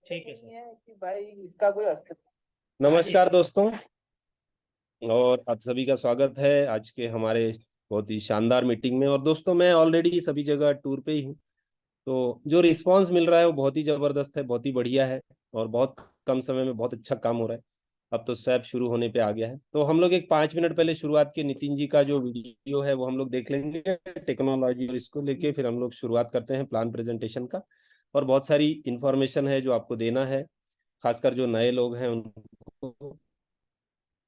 ठीक है नहीं सर। है कि भाई इसका कोई अस्तित्व। हाँ जी नमस्कार सर। दोस्तों। और आप सभी का स्वागत है आज के हमारे बहुत ही शानदार मीटिंग में। और दोस्तों, मैं ऑलरेडी सभी जगह टूर पे ही हूँ, तो जो रिस्पांस मिल रहा है वो बहुत ही जबरदस्त है, बहुत ही बढ़िया है। और बहुत कम समय में बहुत अच्छा काम हो रहा है। अब तो स्वैप शुरू होने पे आ गया है, तो हम लोग एक 5 मिनट पहले शुरुआत के नितिन जी का जो वीडियो है वो हम लोग देख लेंगे टेक्नोलॉजी, और इसको लेके फिर हम लोग शुरुआत करते हैं प्लान प्रेजेंटेशन का। और बहुत सारी इंफॉर्मेशन है जो आपको देना है, खासकर जो नए लोग हैं उनको।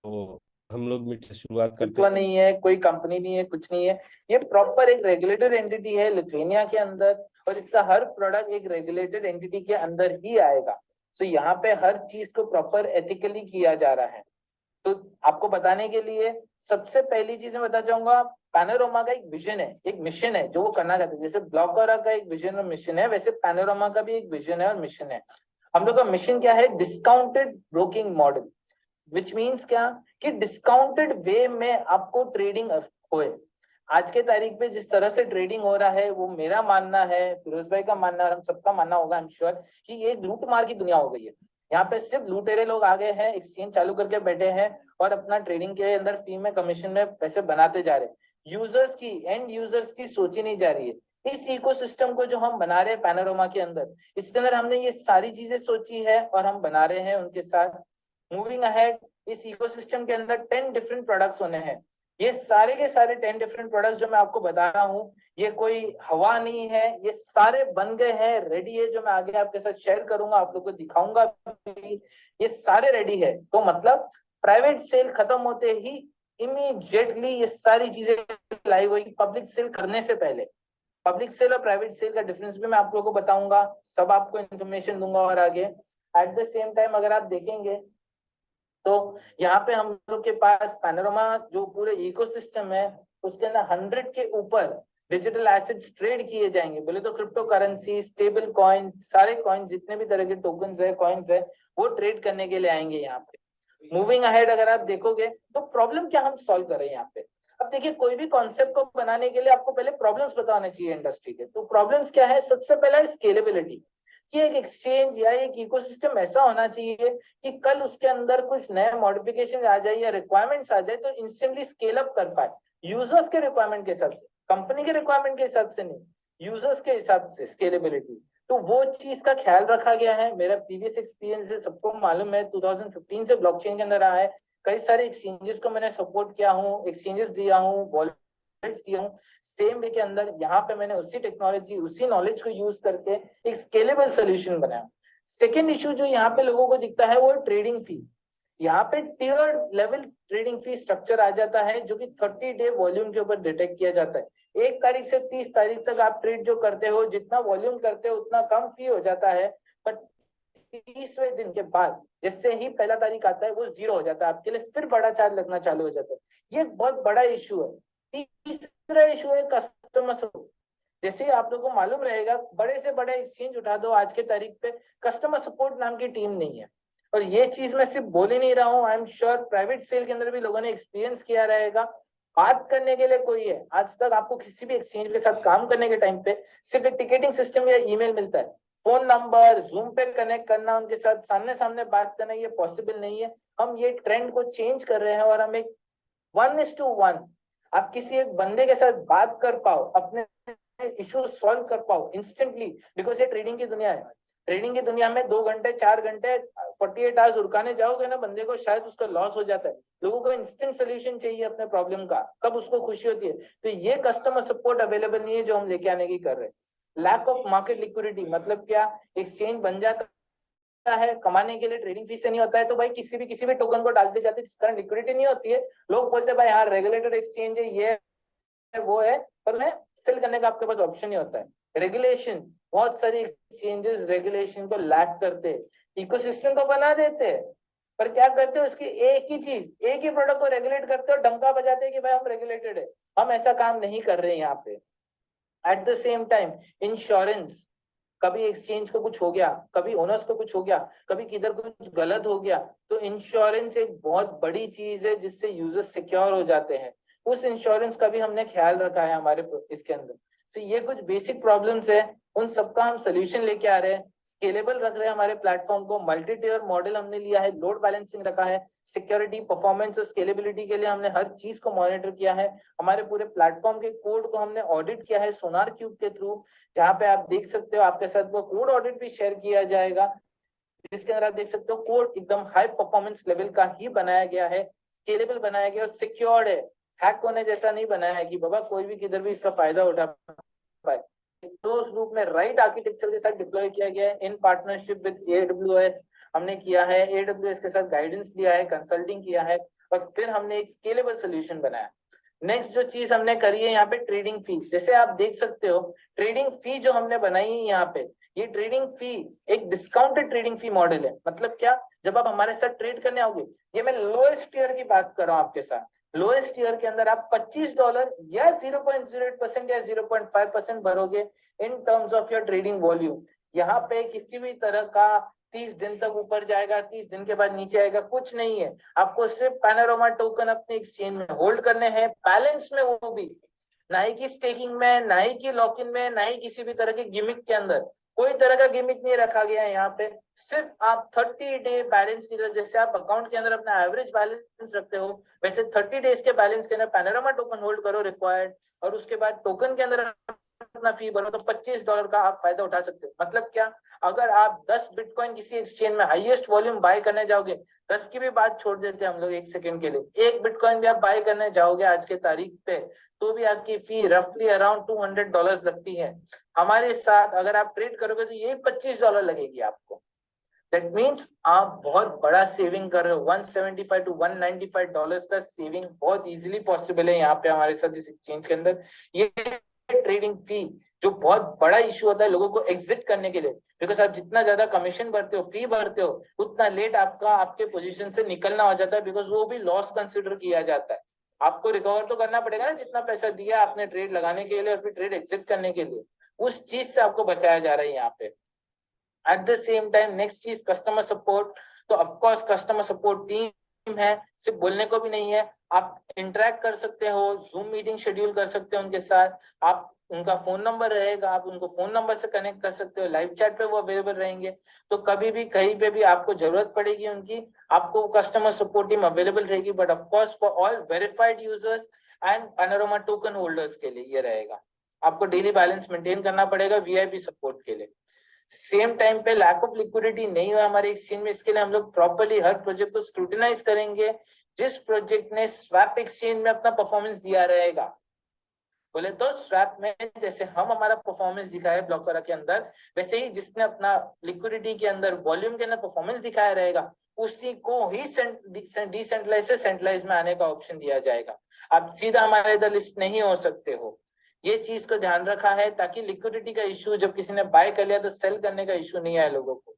तो हम लोग मीट शुरुआत करते अस्तित्व हैं। नहीं है, कोई कंपनी नहीं है, कुछ नहीं है। ये प्रॉपर एक रेगुलेटेड एंटिटी है लिथुआनिया के अंदर, और इसका हर प्रोडक्ट एक रेगुलेटेड एंटिटी के अंदर ही आएगा। तो यहाँ पे हर चीज को प्रॉपर एथिकली किया जा रहा है। तो आपको बताने के लिए सबसे पहली चीज मैं बता चाहूंगा, पैनोरामा का एक विजन है, एक मिशन है जो वो करना चाहते हैं। जैसे ब्लॉकरा का एक विजन और मिशन है, वैसे पैनोरामा का भी एक विजन है और मिशन है। हम लोग का मिशन क्या है? Discounted broking model, which means क्या कि डिस्काउंटेड वे में आपको ट्रेडिंग होए। आज के तारीख पे जिस तरह से ट्रेडिंग हो रहा है, वो मेरा मानना है, फिरोज भाई का मानना है और हम सबका मानना होगा, आई एम श्योर, कि ये लूट मार की दुनिया हो गई है। यहाँ पे सिर्फ लुटेरे लोग आ गए हैं, एक्सचेंज चालू करके बैठे हैं और अपना ट्रेडिंग के अंदर फी में, कमीशन में पैसे बनाते जा रहे हैं। यूजर्स की, एंड यूजर्स की सोची नहीं जा रही है। इस इकोसिस्टम को जो हम बना रहे हैं पैनोरामा के अंदर, इसके अंदर हमने ये सारी चीजें सोची है और हम बना रहे हैं उनके साथ। मूविंग अहेड, इस इकोसिस्टम के अंदर 10 डिफरेंट प्रोडक्ट्स होने हैं। ये सारे के सारे 10 डिफरेंट प्रोडक्ट्स जो मैं आपको बता रहा हूँ, ये कोई हवा नहीं है, ये सारे बन गए हैं, रेडी है, जो मैं आगे आपके साथ शेयर करूंगा, आप लोग को दिखाऊंगा भी। ये सारे रेडी है, तो मतलब प्राइवेट सेल खत्म होते ही इमीडिएटली ये सारी चीजें लाइव हुई, पब्लिक सेल करने से पहले। पब्लिक सेल और प्राइवेट सेल का डिफरेंस भी मैं आप लोगों को बताऊंगा, सब आपको इन्फॉर्मेशन दूंगा। और आगे एट द सेम टाइम अगर आप देखेंगे तो यहाँ पे हम लोग के पास पैनोरामा जो पूरे इकोसिस्टम है, उसके अंदर 100 के ऊपर डिजिटल एसेट्स ट्रेड किए जाएंगे। बोले तो क्रिप्टो करेंसी, स्टेबल कॉइन, सारे कॉइन, जितने भी तरह के टोकन्स है, कॉइन्स है, वो ट्रेड करने के लिए आएंगे यहाँ पे। मूविंग अहेड अगर आप देखोगे तो प्रॉब्लम क्या हम सॉल्व कर रहे हैं यहाँ पे। अब देखिए, कोई भी कॉन्सेप्ट को बनाने के लिए आपको पहले प्रॉब्लम्स बताने चाहिए इंडस्ट्री के। तो प्रॉब्लम्स क्या है? सबसे पहला है स्केलेबिलिटी, कि एक एक्सचेंज या एक इकोसिस्टम ऐसा होना चाहिए कि कल उसके अंदर कुछ नए मॉडिफिकेशन आ जाए या रिक्वायरमेंट्स आ जाए तो इंस्टेंटली स्केल अप कर पाए, यूजर्स के रिक्वायरमेंट के हिसाब से, कंपनी के रिक्वायरमेंट के हिसाब से नहीं, यूजर्स के हिसाब से स्केलेबिलिटी। तो वो चीज का ख्याल रखा गया है। मेरा प्रीवियस एक्सपीरियंस है, सबको मालूम है, 2015 से ब्लॉकचेन के अंदर रहा है। कई सारे एक्सचेंजेस को मैंने सपोर्ट किया हूँ, एक्सचेंजेस दिया हूँ, वॉलेट्स दिया हूँ। सेम वे के अंदर यहाँ पे मैंने उसी टेक्नोलॉजी, उसी नॉलेज को यूज करके एक स्केलेबल सोल्यूशन बनाया। सेकेंड इशू जो यहाँ पे लोगों को दिखता है वो है ट्रेडिंग फी। यहाँ पे tier level trading fee structure आ जाता है, जो कि 30 डे वॉल्यूम के ऊपर डिटेक्ट किया जाता है। 1 तारीख से 30 तारीख तक आप ट्रेड जो करते हो, जितना वॉल्यूम करते हो उतना कम फी हो जाता है। पर 30वें दिन के बाद जैसे ही पहला तारीख आता है वो जीरो हो जाता है आपके लिए, फिर बड़ा चार्ज लगना चालू हो जाता है। ये एक बहुत बड़ा इशू है। तीसरा इशू है कस्टमर सपोर्ट। जैसे ही आप लोगों को मालूम रहेगा, बड़े से बड़े एक्सचेंज उठा दो, आज के तारीख पे कस्टमर सपोर्ट नाम की टीम नहीं है। और ये चीज मैं सिर्फ बोल ही नहीं रहा हूँ, I am sure private sale के अंदर भी लोगों ने एक्सपीरियंस किया रहेगा। बात करने के लिए कोई है, आज तक आपको किसी भी एक्सचेंज के साथ काम करने के टाइम पे सिर्फ एक टिकटिंग सिस्टम या ईमेल मिलता है। फोन नंबर, जूम पे कनेक्ट करना, उनके साथ सामने सामने बात करना, ये पॉसिबल नहीं है। हम ये ट्रेंड को चेंज कर रहे हैं और हम एक 1:1 आप किसी एक बंदे के साथ बात कर पाओ, अपने इश्यू सॉल्व कर पाओ इंस्टेंटली। बिकॉज ये ट्रेडिंग की दुनिया है। ट्रेडिंग की दुनिया में 2 घंटे 4 घंटे 48 आवर्स रुकाने जाओगे ना बंदे को, शायद उसका लॉस हो जाता है। लोगों को इंस्टेंट सोल्यूशन चाहिए अपने प्रॉब्लम का, तब उसको खुशी होती है। तो ये कस्टमर सपोर्ट अवेलेबल नहीं है जो हम लेके आने की कर रहे हैं। लैक ऑफ मार्केट लिक्विडिटी मतलब क्या? एक्सचेंज बन जाता है, कमाने के लिए ट्रेडिंग फी से नहीं होता है, तो भाई किसी भी टोकन को डालते जाते, जिस कारण लिक्विडिटी नहीं होती है। लोग बोलते हैं भाई हाँ रेगुलेटेड एक्सचेंज है, ये है वो है, पर उन्हें सेल करने का आपके पास ऑप्शन नहीं होता है। रेगुलेशन, बहुत सारी एक्सचेंजेस रेगुलेशन को लैक करते हैं, इकोसिस्टम तो बना देते हैं, पर क्या करते हैं, उसकी एक ही चीज, एक ही प्रोडक्ट को रेगुलेट करते हो, डंका बजाते हैं कि भाई हम रेगुलेटेड है। हम ऐसा काम नहीं कर रहे हैं यहाँ पे। Eight the same time insurance, कभी एक्सचेंज को कुछ हो गया, कभी ओनर्स को कुछ हो गया, कभी किधर कुछ गलत हो गया, तो इंश्योरेंस एक बहुत बड़ी चीज है जिससे यूजर्स सिक्योर हो जाते हैं। उस इंश्योरेंस का भी हमने ख्याल रखा है हमारे इसके अंदर। तो ये कुछ बेसिक प्रॉब्लम्स है, उन सबका हम सोल्यूशन लेके आ रहे हैं। स्केलेबल रख रहे हैं हमारे प्लेटफॉर्म को, मल्टी टियर मॉडल हमने लिया है, लोड बैलेंसिंग रखा है, सिक्योरिटी, परफॉर्मेंस और स्केलेबिलिटी के लिए हमने हर चीज को मॉनिटर किया है, हमारे पूरे प्लेटफॉर्म के कोड को हमने ऑडिट किया है सोनार क्यूब के थ्रू, जहां पे आप देख सकते हो आपके साथ वो कोड ऑडिट भी शेयर किया जाएगा, जिसके अंदर आप देख सकते हो कोड एकदम हाई परफॉर्मेंस लेवल का ही बनाया गया है, स्केलेबल बनाया गया और सिक्योर्ड है, हैक होने जैसा नहीं बनाया है कि बाबा कोई भी किधर भी इसका फायदा उठा पाए। क्लोज रूप में राइट आर्किटेक्चर के साथ डिप्लॉय किया गया है इन पार्टनरशिप विद AWS हमने किया है, AWS के साथ गाइडेंस लिया है, कंसल्टिंग किया है और फिर हमने एक स्केलेबल सोल्यूशन बनाया। नेक्स्ट जो चीज हमने करी है यहाँ पे ट्रेडिंग फी, जैसे आप देख सकते हो ट्रेडिंग फी जो हमने बनाई है यहाँ पे, ये ट्रेडिंग फी एक डिस्काउंटेड ट्रेडिंग फी मॉडल है। मतलब क्या, जब आप हमारे साथ ट्रेड करने आओगे, ये मैं लोएस्ट टियर की बात कर रहा हूँ आपके साथ, लोएस्ट टियर के अंदर आप $25 या 0.08% या 0.5% भरोगे in terms of your trading volume. यहाँ पे किसी भी तरह का 30 दिन तक ऊपर जाएगा, 30 दिन के बाद नीचे आएगा, कुछ नहीं है। आपको सिर्फ पैनोरामा टोकन अपने एक्सचेंज में होल्ड करने हैं, बैलेंस में, वो भी ना ही की स्टेकिंग में, ना ही की लॉक इन में, ना ही किसी भी तरह के गिमिक के अंदर, कोई तरह का गिमिक नहीं रखा गया है यहाँ पे। सिर्फ आप 30 डे बैलेंस की तरह, जैसे आप अकाउंट के अंदर अपना एवरेज बैलेंस रखते हो, वैसे 30 डेज के बैलेंस के अंदर पैनोरामा टोकन होल्ड करो रिक्वायर्ड, और उसके बाद टोकन के अंदर अपना फी भरो तो $25 का आप फायदा उठा सकते हो। मतलब क्या, अगर आप 10 बिटकॉइन किसी एक्सचेंज में हाईएस्ट वॉल्यूम बाय करने जाओगे, 10 की भी बात छोड़ देते हैं हम लोग एक सेकंड के लिए, 1 बिटकॉइन भी आप बाय करने जाओगे आज के तारीख पे, तो भी आपकी फी रफली अराउंड $200 लगती है। हमारे साथ अगर आप ट्रेड करोगे तो ये $25 लगेगी आपको। दैट मीन्स आप बहुत बड़ा सेविंग कर रहे हो, $175 to $195 का सेविंग बहुत इजीली पॉसिबल है यहाँ पे हमारे साथ इस एक्सचेंज के अंदर। ये ट्रेडिंग फी जो बहुत बड़ा इशू होता है लोगों को एग्जिट करने के लिए, बिकॉज आप जितना ज्यादा कमीशन भरते हो, फी भरते हो, उतना लेट आपका आपके पोजीशन से निकलना हो जाता है, बिकॉज वो भी लॉस कंसिडर किया जाता है। आपको रिकवर तो करना पड़ेगा ना जितना पैसा दिया आपने ट्रेड लगाने के लिए और फिर ट्रेड एग्जिट करने के लिए, उस चीज से आपको बचाया जा रहा है यहाँ पे। Eight the same time next चीज कस्टमर सपोर्ट, तो ऑफकोर्स कस्टमर सपोर्ट टीम है, सिर्फ बोलने को भी नहीं है, आप इंटरेक्ट कर सकते हो, जूम मीटिंग शेड्यूल कर सकते हो उनके साथ, आप उनका फोन नंबर रहेगा, आप उनको फोन नंबर से कनेक्ट कर सकते हो, लाइव चैट पे वो अवेलेबल रहेंगे, तो कभी भी कहीं पे भी आपको जरूरत पड़ेगी उनकी, आपको कस्टमर सपोर्ट टीम अवेलेबल रहेगी। But of course for all verified users and panorama token holders के लिए ये रहेगा, आपको डेली बैलेंस मेंटेन करना पड़ेगा VIP सपोर्ट के लिए। सेम टाइम पे लैक ऑफ लिक्विडिटी नहीं हुआ हमारे एक्सचेंज में, इसके लिए हम लोग प्रॉपर्ली हर प्रोजेक्ट को स्क्रूटिनाइज करेंगे। जिस प्रोजेक्ट ने स्वैप एक्सचेंज में अपना परफॉर्मेंस दिया रहेगा, बोले तो स्वैप में जैसे हम हमारा परफॉर्मेंस दिखाया ब्लॉकर के अंदर, वैसे ही जिसने अपना लिक्विडिटी के अंदर वॉल्यूम के अंदर परफॉर्मेंस दिखाया रहेगा, उसी को ही डिसेंट्रलाइज से सेंट्रलाइज में आने का ऑप्शन दिया जाएगा। आप सीधा हमारे इधर लिस्ट नहीं हो सकते हो, ये चीज को ध्यान रखा है ताकि लिक्विडिटी का इशू जब किसी ने बाय कर लिया तो सेल करने का इशू नहीं आए लोगों को।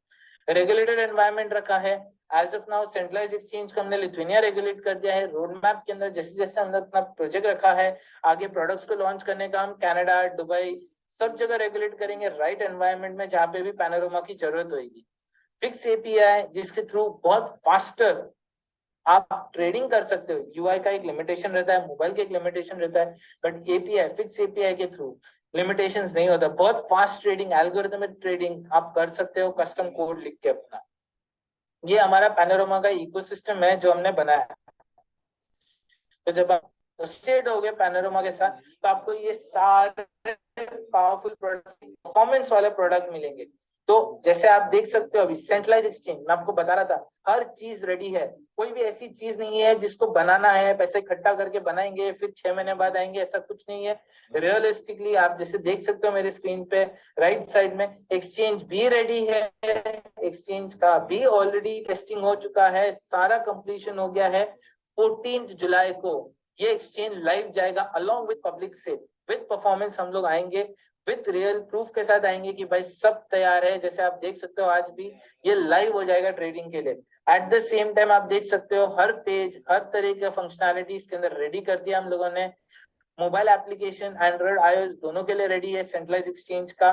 रेगुलेटेड एनवायरनमेंट रखा है, as of now centralise exchange को हमने लिथुआनिया रेगुलेट कर दिया है। रोड मैप के अंदर जैसे जैसे हमने अपना प्रोजेक्ट रखा है, आगे प्रोडक्ट्स को लॉन्च करने का हम कनाडा, दुबई सब जगह रेगुलेट करेंगे राइट एनवायरनमेंट में, जहाँ पे भी पैनोरामा की जरूरत होगी। फिक्स API जिसके थ्रू बहुत फास्टर आप ट्रेडिंग कर सकते हो, UI का एक लिमिटेशन रहता है, मोबाइल का एक लिमिटेशन रहता है, बट API फिक्स API के थ्रू लिमिटेशंस नहीं होता, बहुत फास्ट ट्रेडिंग, एल्गोरिथमिक ट्रेडिंग आप कर सकते हो कस्टम कोड लिख के अपना। ये हमारा पैनोरामा का इकोसिस्टम है जो हमने बनाया है। तो जब आप एसोसिएट हो गए पैनोरामा के साथ तो आपको ये सारे पावरफुल प्रोडक्ट, परफॉर्मेंस वाले प्रोडक्ट मिलेंगे। तो जैसे आप देख सकते हो अभी सेंट्रलाइज एक्सचेंज मैं आपको बता रहा था, हर चीज रेडी है, कोई भी ऐसी चीज नहीं है जिसको बनाना है, पैसे इकट्ठा करके बनाएंगे फिर 6 महीने बाद आएंगे, ऐसा कुछ नहीं है। रियलिस्टिकली आप जैसे देख सकते हो मेरे स्क्रीन पे राइट साइड में, एक्सचेंज भी रेडी है, एक्सचेंज का भी ऑलरेडी टेस्टिंग हो चुका है, सारा कंप्लीशन हो गया है। 14 जुलाई को ये एक्सचेंज लाइव जाएगा अलोंग विद पब्लिक से, विद परफॉर्मेंस हम लोग आएंगे, विद रियल प्रूफ के साथ आएंगे कि भाई सब तैयार है। जैसे आप देख सकते हो आज भी ये लाइव हो जाएगा ट्रेडिंग के लिए। एट द सेम टाइम आप देख सकते हो हर पेज, हर तरह का फंक्शनैलिटी इसके अंदर रेडी कर दिया हम लोगों ने। मोबाइल एप्लीकेशन एंड्रॉइड iOS दोनों के लिए रेडी है सेंट्रलाइज एक्सचेंज का।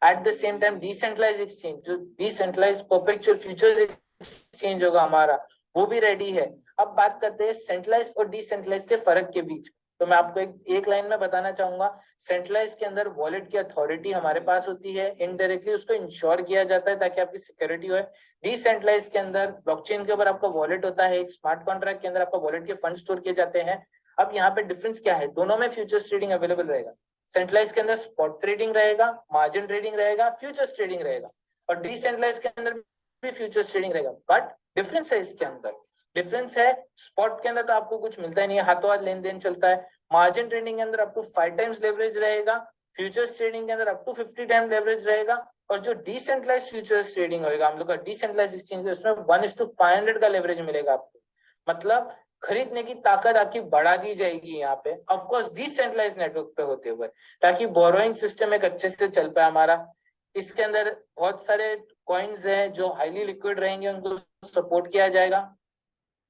Eight the same time decentralise exchange, जो डिसेंट्रलाइज परपेचुअल फ्यूचर्स एक्सचेंज होगा हमारा, वो भी रेडी है। अब बात करते हैं सेंट्रलाइज और डिसेंट्रलाइज के फर्क के बीच। तो मैं आपको एक लाइन में बताना चाहूंगा, सेंट्रलाइज के अंदर वॉलेट की अथॉरिटी हमारे पास होती है, इनडायरेक्टली उसको इंश्योर किया जाता है ताकि आपकी सिक्योरिटी हो। डिसेंट्रलाइज के अंदर ब्लॉकचेन के ऊपर आपका वॉलेट होता है, एक स्मार्ट कॉन्ट्रैक्ट के अंदर आपका वॉलेट के फंड स्टोर किए जाते हैं। अब यहाँ पे डिफरेंस क्या है, दोनों में फ्यूचर्स ट्रेडिंग अवेलेबल रहेगा। सेंट्रलाइज के अंदर स्पॉट ट्रेडिंग रहेगा, मार्जिन ट्रेडिंग रहेगा, फ्यूचर्स ट्रेडिंग रहेगा, और डिसेंट्रलाइज के अंदर भी फ्यूचर्स ट्रेडिंग रहेगा। बट डिफरेंस है इसके अंदर, डिफरेंस है, स्पॉट के अंदर तो आपको कुछ मिलता ही नहीं है, हाथों हाथ लेन देन चलता है। मार्जिन ट्रेडिंग के अंदर अप टू 5 टाइम्स लेवरेज रहेगा, फ्यूचर्स ट्रेडिंग के अंदर अप टू 50 टाइम लेवरेज रहेगा। और जो डिसेंट्रलाइज फ्यूचर्स ट्रेडिंग होगा हम लोग का डिसेंट्रलाइज एक्सचेंज, उसमें 1:500 का लेवरेज मिलेगा आपको, मतलब खरीदने की ताकत आपकी बढ़ा दी जाएगी यहाँ पे, ऑफकोर्स डिसेंट्रलाइज नेटवर्क पे होते हुए, ताकि बोरोइंग सिस्टम एक अच्छे से चल पाए हमारा। इसके अंदर बहुत सारे कॉइन्स हैं जो हाईली लिक्विड रहेंगे, उनको सपोर्ट किया जाएगा।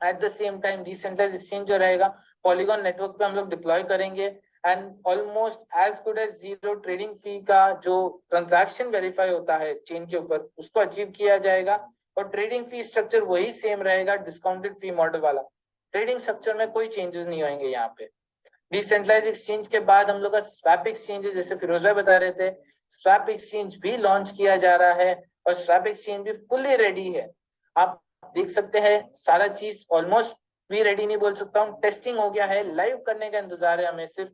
At the same time decentralise exchange जो रहेगा पॉलीगॉन नेटवर्क पे हम लोग डिप्लॉय करेंगे, and almost as good as zero trading fee का जो ट्रांजैक्शन वेरीफाई होता है चेन के ऊपर, उसको अचीव किया जाएगा। और ट्रेडिंग फी स्ट्रक्चर वही सेम रहेगा, डिस्काउंटेड फी मॉडल वाला। ट्रेडिंग स्ट्रक्चर में कोई चेंजेस नहीं होंगे यहाँ पे। डिसेंट्रलाइज एक्सचेंज के बाद हम लोग का स्वैप एक्सचेंज, जैसे फिरोज भाई बता रहे थे, स्वैप एक्सचेंज भी लॉन्च किया जा रहा है, और स्वैप एक्सचेंज भी फुल्ली रेडी है। आप देख सकते हैं सारा चीज ऑलमोस्ट भी रेडी नहीं बोल सकता हूँ, टेस्टिंग हो गया है, लाइव करने का इंतजार है हमें सिर्फ,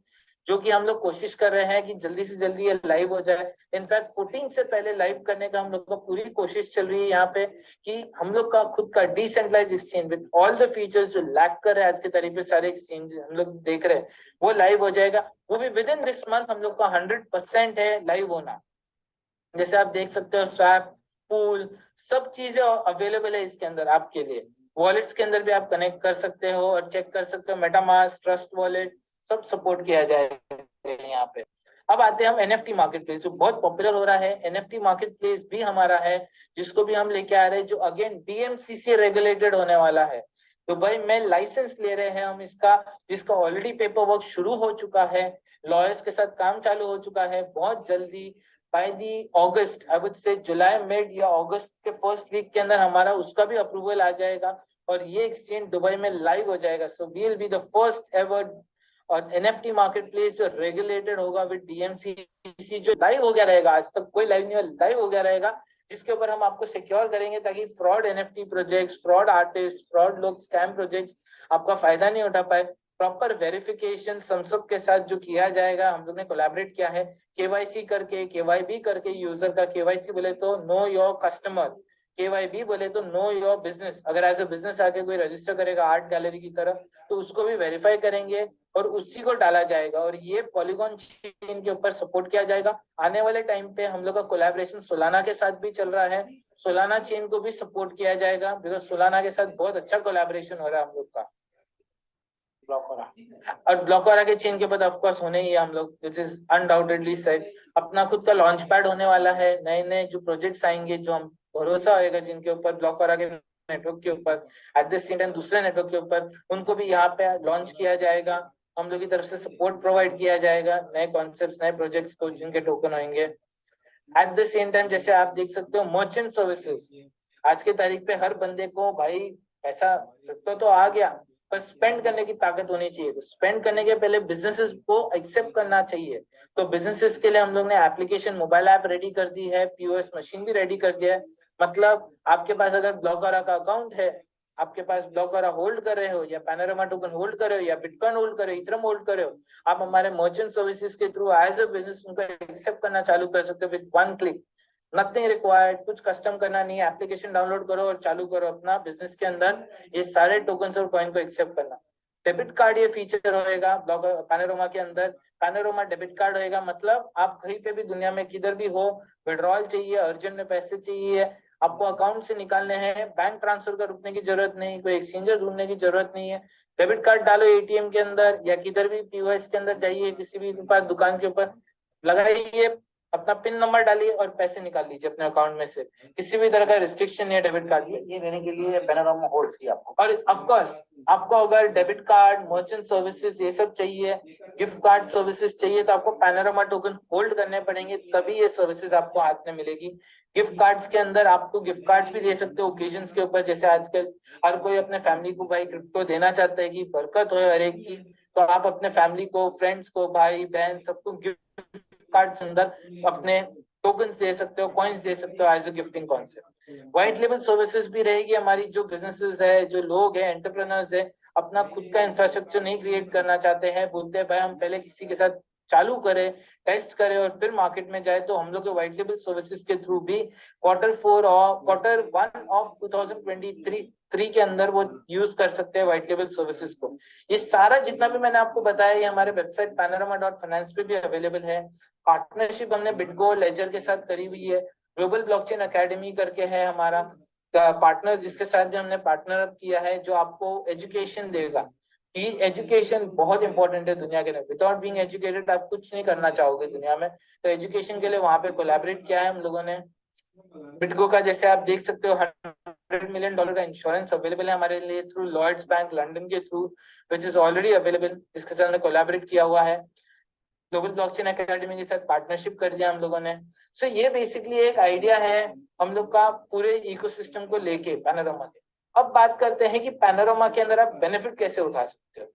जो कि हम लोग कोशिश कर रहे हैं कि जल्दी से जल्दी ये लाइव हो जाए। इनफैक्ट 14 से पहले लाइव करने का हम लोग का पूरी कोशिश चल रही है यहाँ पे, कि हम लोग का खुद का decentralise exchange with all the features जो लैक कर रहे हैं आज के तारीख पे सारे एक्सचेंज हम लोग देख रहे हैं, वो लाइव हो जाएगा। वो भी विद इन दिस मंथ हम लोग का 100% है लाइव होना। जैसे आप देख सकते हो स्वैप, पूल, सब चीजें अवेलेबल है इसके अंदर आपके लिए। वॉलेट्स के अंदर भी आप कनेक्ट कर सकते हो और चेक कर सकते हो, मेटामास्क, ट्रस्ट वॉलेट, सब सपोर्ट किया जाएगा यहाँ पे। अब आते हैं हम एनएफटी मार्केट प्लेस, जो बहुत पॉपुलर हो रहा है। एनएफटी मार्केट प्लेस भी हमारा है, जिसको भी हम लेके आ रहे हैं, जो अगेन डीएमसीसी रेगुलेटेड होने वाला है। दुबई में लाइसेंस ले रहे हैं हम इसका, जिसका ऑलरेडी पेपर वर्क शुरू हो चुका है, लॉयर्स के साथ काम चालू हो चुका है। बहुत जल्दी by the August, I would say July mid या अगस्त के फर्स्ट वीक के अंदर हमारा उसका भी अप्रूवल आ जाएगा, और ये एक्सचेंज दुबई में लाइव हो जाएगा। So we will be the first ever और एनएफटी मार्केट प्लेस जो रेगुलेटेड होगा विद डीएमसीसी, जो लाइव हो गया रहेगा। आज तक कोई लाइव नहीं हुआ, लाइव हो गया रहेगा, जिसके ऊपर हम आपको सिक्योर करेंगे ताकि fraud NFT projects, fraud artist, fraud लोग, स्कैम प्रोजेक्ट्स आपका फायदा नहीं उठा पाए। प्रॉपर वेरिफिकेशन समसब के साथ जो किया जाएगा, हम लोग ने कोलैबोरेट किया है, केवाईसी करके, केवाईबी करके, यूजर का केवाईसी बोले तो नो योर कस्टमर, केवाईबी बोले तो नो योर बिजनेस। अगर एज ए बिजनेस आके कोई रजिस्टर करेगा आर्ट गैलरी की तरह, तो उसको भी वेरीफाई करेंगे और उसी को डाला जाएगा, और ये पॉलीगॉन चेन के ऊपर सपोर्ट किया जाएगा। आने वाले टाइम पे हम लोग का कोलैबोरेशन सोलाना के साथ भी चल रहा है, सोलाना चेन को भी सपोर्ट किया जाएगा, बिकॉज सोलाना के साथ बहुत अच्छा कोलैबोरेशन हो रहा है हम लोग का। और ब्लॉकरा के चेन के बाद ऑफ कोर्स होने ही है हम लोग, विच इज अनडाउटेडली सेट। अपना खुद का लॉन्च पैड होने वाला है, नए नए जो प्रोजेक्ट्स आएंगे, जो हम भरोसा होएगा जिनके ऊपर ब्लॉकरा के नेटवर्क के ऊपर, एट द सेम टाइम दूसरे नेटवर्क के ऊपर, उनको भी यहाँ पे लॉन्च किया जाएगा। हम लोग की तरफ से सपोर्ट प्रोवाइड किया जाएगा नए कॉन्सेप्ट, नए प्रोजेक्ट्स को, जिनके टोकन होंगे। एट द सेम टाइम जैसे आप देख सकते हो मर्चेंट सर्विसेज, आज के तारीख पे हर बंदे को भाई पैसा तो आ गया, पर स्पेंड करने की ताकत होनी चाहिए। तो स्पेंड करने के पहले बिजनेसेस को एक्सेप्ट करना चाहिए। तो बिजनेसेस के लिए हम लोग ने एप्लीकेशन, मोबाइल ऐप रेडी कर दी है, पीओएस मशीन भी रेडी कर दिया है। मतलब आपके पास अगर ब्लॉकरा का अकाउंट है, आपके पास ब्लॉकरा होल्ड कर रहे हो, या पैनोरामा टोकन होल्ड कर रहे हो, या बिटकॉइन होल्ड कर रहे हो, इथरम होल्ड कर रहे हो, आप हमारे मर्चेंट सर्विसेज के थ्रू एज ए बिजनेस उनको एक्सेप्ट करना चालू कर सकते हो विद 1 क्लिक। नथिंग रिक्वायर्ड, कुछ कस्टम करना नहीं है, एप्लीकेशन डाउनलोड करो और चालू करो अपना बिजनेस के अंदर ये सारे टोकन्स और कॉइन को एक्सेप्ट करना। डेबिट कार्ड ये फीचर होएगा पैनोरामा के अंदर, पैनोरामा डेबिट कार्ड होएगा। मतलब आप कहीं पे भी दुनिया में किधर भी हो, विड्रॉल चाहिए, अर्जेंट में पैसे चाहिए, आपको अकाउंट से निकालने हैं, बैंक ट्रांसफर का रुकने की जरूरत नहीं, कोई एक्सचेंजर ढूंढने की जरूरत नहीं है। डेबिट कार्ड डालो एटीएम के अंदर या किधर भी पीओएस के अंदर जाइए, किसी भी पास दुकान के ऊपर लगाइए, अपना पिन नंबर डालिए और पैसे निकाल लीजिए अपने अकाउंट में से। किसी भी तरह का रिस्ट्रिक्शन नहीं है डेबिट कार्ड ये देने के लिए पैनोरामा होल्ड किया आपको। और ऑफ कोर्स आपको अगर डेबिट कार्ड, मर्चेंट सर्विसेज ये सब चाहिए, गिफ्ट कार्ड सर्विसेज चाहिए, तो आपको पैनोरामा टोकन होल्ड करने पड़ेंगे, तभी ये सर्विसेज आपको हाथ में मिलेगी। गिफ्ट कार्ड्स के अंदर आपको गिफ्ट कार्ड्स भी दे सकते हो ओकेजन्स के ऊपर, जैसे आजकल हर कोई अपने फैमिली को भाई क्रिप्टो देना चाहता है कि बरकत हो हर एक की, तो आप अपने फैमिली को, फ्रेंड्स को, भाई बहन सबको गिफ्ट कार्ड के अंदर अपने टोकन्स दे सकते हो, कॉइन्स दे सकते हो as a gifting concept. White लेवल सर्विसेज भी रहेगी हमारी, जो बिजनेसेस है, जो लोग हैं, एंटरप्रेन्योर्स है, अपना खुद का इंफ्रास्ट्रक्चर नहीं क्रिएट करना चाहते हैं, बोलते हैं भाई हम पहले किसी के साथ चालू करें, टेस्ट करें और फिर मार्केट में जाए, तो हम लोग के व्हाइट लेवल सर्विसेज के थ्रू भी Q4 और Q1 ऑफ 2023 के अंदर वो यूज कर सकते हैं व्हाइट लेवल सर्विसेज को। ये सारा जितना भी मैंने आपको बताया ये हमारे वेबसाइट panorama.finance पे भी अवेलेबल है। पार्टनरशिप हमने बिटगो लेजर के साथ करी हुई है, ग्लोबल ब्लॉकचेन एकेडमी करके है हमारा पार्टनर, जिसके साथ भी हमने पार्टनर अप किया है, जो आपको एजुकेशन देगा कि एजुकेशन बहुत इंपॉर्टेंट है दुनिया के अंदर। विदाउट बीइंग एजुकेटेड आप कुछ नहीं करना चाहोगे दुनिया में, तो एजुकेशन के लिए वहां पे कोलैबोरेट किया है हम लोगों ने। बिटगो का जैसे आप देख सकते हो $100 मिलियन का इंश्योरेंस अवेलेबल है हमारे लिए थ्रू लॉयड्स बैंक लंदन के through, which is already available, जिसके साथ हमने कोलैबोरेट किया हुआ है। ग्लोबल ब्लॉकचेन एकेडमी के साथ पार्टनरशिप कर दिया हम लोगों ने। सो ये बेसिकली एक आइडिया है हम लोग का पूरे इकोसिस्टम को लेके पैनोरामा के। अब बात करते हैं कि पैनोरामा के अंदर आप बेनिफिट कैसे उठा सकते हो।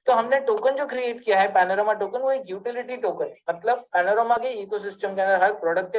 तो हमने टोकन जो क्रिएट किया है पैनोरामा टोकन, वो एक यूटिलिटी टोकन, मतलब पैनोरामा के इकोसिस्टम के अंदर हर प्रोडक्ट के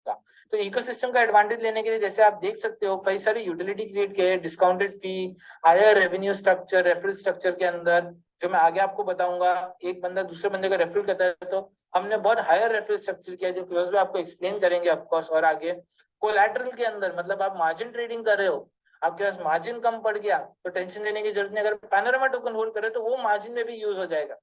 का। तो इकोसिस्टम का एडवांटेज लेने के लिए जैसे आप देख सकते हो कई सारी यूटिलिटी क्रिएट किए, discounted fee, higher revenue structure, referral structure के अंदर, जो मैं आगे आपको बताऊंगा। एक बंदा दूसरे बंदे का रेफरल करता है तो हमने बहुत हायर रेफरल स्ट्रक्चर किया, जो फिरोज भी आपको एक्सप्लेन करेंगे ऑफकोर्स। और आगे कोलैटरल के अंदर, मतलब आप मार्जिन ट्रेडिंग कर रहे हो, आपके पास मार्जिन कम पड़ गया तो टेंशन लेने की जरूरत नहीं, अगर पैनोरामा टोकन होल्ड करे तो वो मार्जिन में भी यूज हो जाएगा,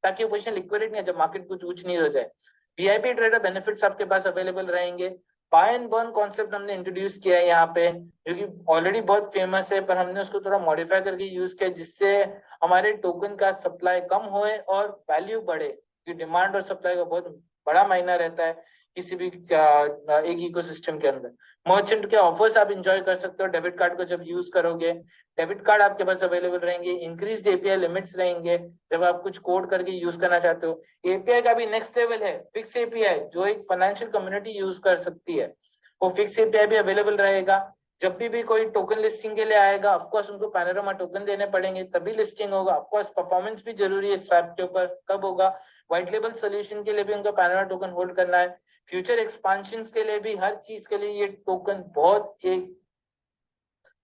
ताकि वो पोजीशन लिक्विडेट नहीं है, जब मार्केट कुछ ऊंच नहीं हो जाए। वीआईपी ट्रेडर बेनिफिट्स आपके पास अवेलेबल रहेंगे। बाय एंड बर्न कॉन्सेप्ट हमने इंट्रोड्यूस किया है यहाँ पे, जो कि ऑलरेडी बहुत फेमस है, पर हमने उसको थोड़ा मॉडिफाई करके यूज किया, जिससे हमारे टोकन का सप्लाई कम होए और वैल्यू बढ़े, क्योंकि डिमांड और सप्लाई का बहुत बड़ा मायना रहता है किसी भी एक इकोसिस्टम के अंदर। मर्चेंट के ऑफर्स आप इंजॉय कर सकते हो डेबिट कार्ड को जब यूज करोगे। डेबिट कार्ड आपके पास अवेलेबल रहेंगे, इंक्रीज एपीआई लिमिट्स रहेंगे जब आप कुछ कोड करके यूज करना चाहते हो। एपीआई का भी नेक्स्ट लेवल है, फिक्स एपीआई, जो एक फाइनेंशियल कम्युनिटी यूज कर सकती है, वो फिक्स एपीआई भी अवेलेबल रहेगा। जब भी कोई टोकन लिस्टिंग के लिए आएगा, ऑफकोर्स उनको पैनोरामा टोकन देने पड़ेंगे तभी लिस्टिंग होगा। ऑफकोर्स परफॉर्मेंस भी जरूरी है स्वैप के ऊपर, कब होगा, व्हाइट लेबल सोल्यूशन के लिए भी उनको पैनोरामा टोकन होल्ड करना है। फ्यूचर एक्सपांशन के लिए भी, हर चीज के लिए ये टोकन बहुत एक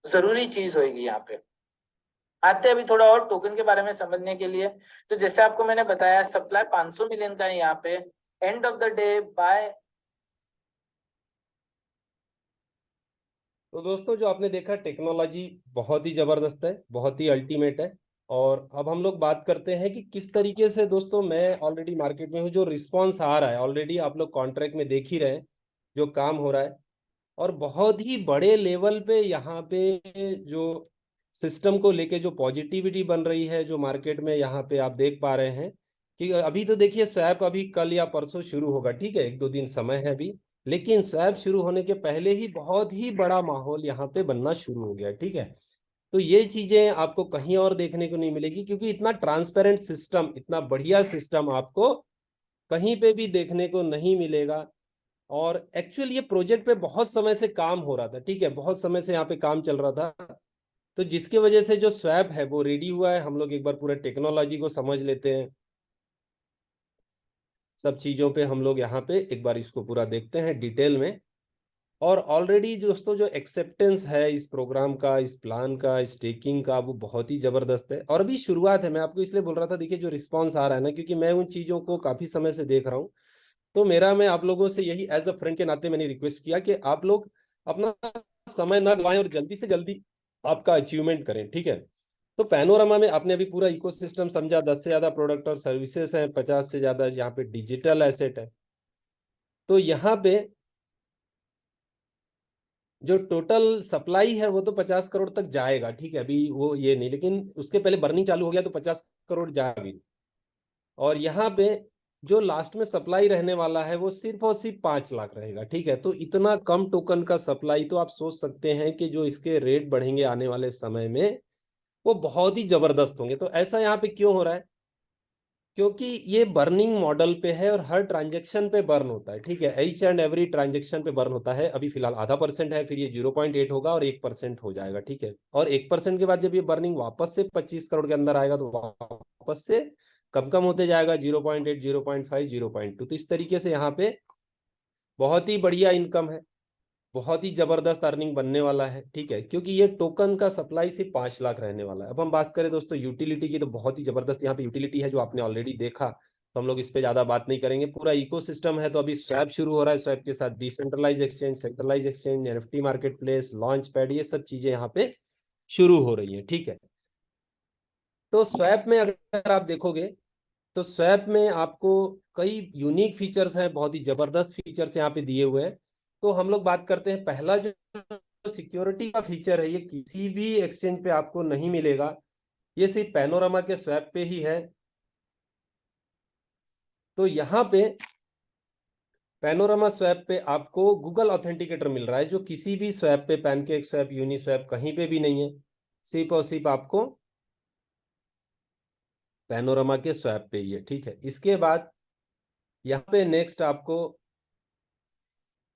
जरूरी चीज होगी यहाँ पे। आते हैं अभी थोड़ा और टोकन के बारे में समझने के लिए। तो जैसे आपको मैंने बताया, सप्लाई 500 मिलियन का है यहाँ पे। End of the day bye, तो दोस्तों जो आपने देखा, टेक्नोलॉजी बहुत ही जबरदस्त है, बहुत ही अल्टीमेट है। और अब हम लोग बात करते हैं कि किस तरीके से, दोस्तों मैं ऑलरेडी मार्केट में हूँ, जो रिस्पांस आ रहा है ऑलरेडी आप लोग कॉन्ट्रैक्ट में देख ही रहे हैं जो काम हो रहा है। और बहुत ही बड़े लेवल पे यहाँ पे जो सिस्टम को लेके जो पॉजिटिविटी बन रही है जो मार्केट में, यहाँ पे आप देख पा रहे हैं कि अभी तो देखिए स्वैप अभी कल या परसों शुरू होगा, ठीक है, एक दो दिन समय है अभी। लेकिन स्वैप शुरू होने के पहले ही बहुत ही बड़ा माहौल यहाँ पे बनना शुरू हो गया, ठीक है। तो ये चीजें आपको कहीं और देखने को नहीं मिलेगी, क्योंकि इतना ट्रांसपेरेंट सिस्टम, इतना बढ़िया सिस्टम आपको कहीं पे भी देखने को नहीं मिलेगा। और एक्चुअल ये प्रोजेक्ट पे बहुत समय से काम हो रहा था, ठीक है, बहुत समय से यहाँ पे काम चल रहा था। तो जिसकी वजह से जो स्वैप है वो रेडी हुआ है। हम लोग एक बार पूरे टेक्नोलॉजी को समझ लेते हैं, सब चीजों पे हम लोग यहाँ पे एक बार इसको पूरा देखते हैं डिटेल में। और ऑलरेडी दोस्तों जो एक्सेप्टेंस है इस प्रोग्राम का, इस प्लान का, स्टेकिंग का, वो बहुत ही जबरदस्त है। और अभी शुरुआत है, मैं आपको इसलिए बोल रहा था, देखिए जो रिस्पॉन्स आ रहा है ना, क्योंकि मैं उन चीजों को काफी समय से देख रहा हूँ। तो मैं आप लोगों से यही एज अ फ्रेंड के नाते मैंने रिक्वेस्ट किया कि आप लोग अपना समय न गवाएं और जल्दी से जल्दी आपका अचीवमेंट करें, ठीक है। तो पैनोरामा में आपने अभी पूरा इकोसिस्टम समझा, 10 से ज्यादा प्रोडक्ट और सर्विसेज हैं, 50 से ज्यादा यहाँ पे डिजिटल एसेट है। तो यहाँ पे जो टोटल सप्लाई है वो तो 50 करोड़ तक जाएगा, ठीक है, अभी वो ये नहीं, लेकिन उसके पहले बर्निंग चालू हो गया तो 50 करोड़ जाएगी। और यहाँ पे जो लास्ट में सप्लाई रहने वाला है वो सिर्फ और सिर्फ 5 लाख रहेगा, ठीक है। तो इतना कम टोकन का सप्लाई, तो आप सोच सकते हैं कि जो इसके रेट बढ़ेंगे आने वाले समय में वो बहुत ही जबरदस्त होंगे। तो ऐसा यहाँ पे क्यों हो रहा है? क्योंकि ये बर्निंग मॉडल पे है और हर ट्रांजेक्शन पे बर्न होता है, ठीक है, एच एंड एवरी ट्रांजेक्शन पे बर्न होता है। अभी फिलहाल ½ % है, फिर ये 0.8 होगा और 1% हो जाएगा, ठीक है। और 1% के बाद जब ये बर्निंग वापस से 25 करोड़ के अंदर आएगा तो वापस से कम कम होते जाएगा, 0.8, 0.5, 0.2। तो इस तरीके से यहाँ पे बहुत ही बढ़िया इनकम है, बहुत ही जबरदस्त अर्निंग बनने वाला है, ठीक है, क्योंकि ये टोकन का सप्लाई सिर्फ 5 लाख रहने वाला है। अब हम बात करें दोस्तों यूटिलिटी की, तो बहुत ही जबरदस्त यहाँ पे यूटिलिटी है जो आपने ऑलरेडी देखा, तो हम लोग इस पे ज्यादा बात नहीं करेंगे। पूरा इकोसिस्टम है। तो अभी स्वैप शुरू हो रहा है, स्वैप के साथ decentralise exchange, centralise exchange, NFT market place, launch pad, ये सब चीजें यहाँ पे शुरू हो रही है, ठीक है। तो स्वैप में अगर आप देखोगे तो स्वैप में आपको कई यूनिक फीचर्स हैं, बहुत ही जबरदस्त फीचर्स यहाँ पे दिए हुए हैं। तो हम लोग बात करते हैं, पहला जो सिक्योरिटी का फीचर है, ये किसी भी एक्सचेंज पे आपको नहीं मिलेगा, ये सिर्फ पैनोरामा के स्वैप पे ही है। तो यहाँ पे पैनोरामा स्वैप पे आपको गूगल ऑथेंटिकेटर मिल रहा है, जो किसी भी स्वैप पे, पैनकेक स्वैप, यूनी स्वैप, कहीं पे भी नहीं है, सिर्फ और सिर्फ आपको पैनोरामा के स्वैप पे ही है, ठीक है। इसके बाद यहाँ पे नेक्स्ट आपको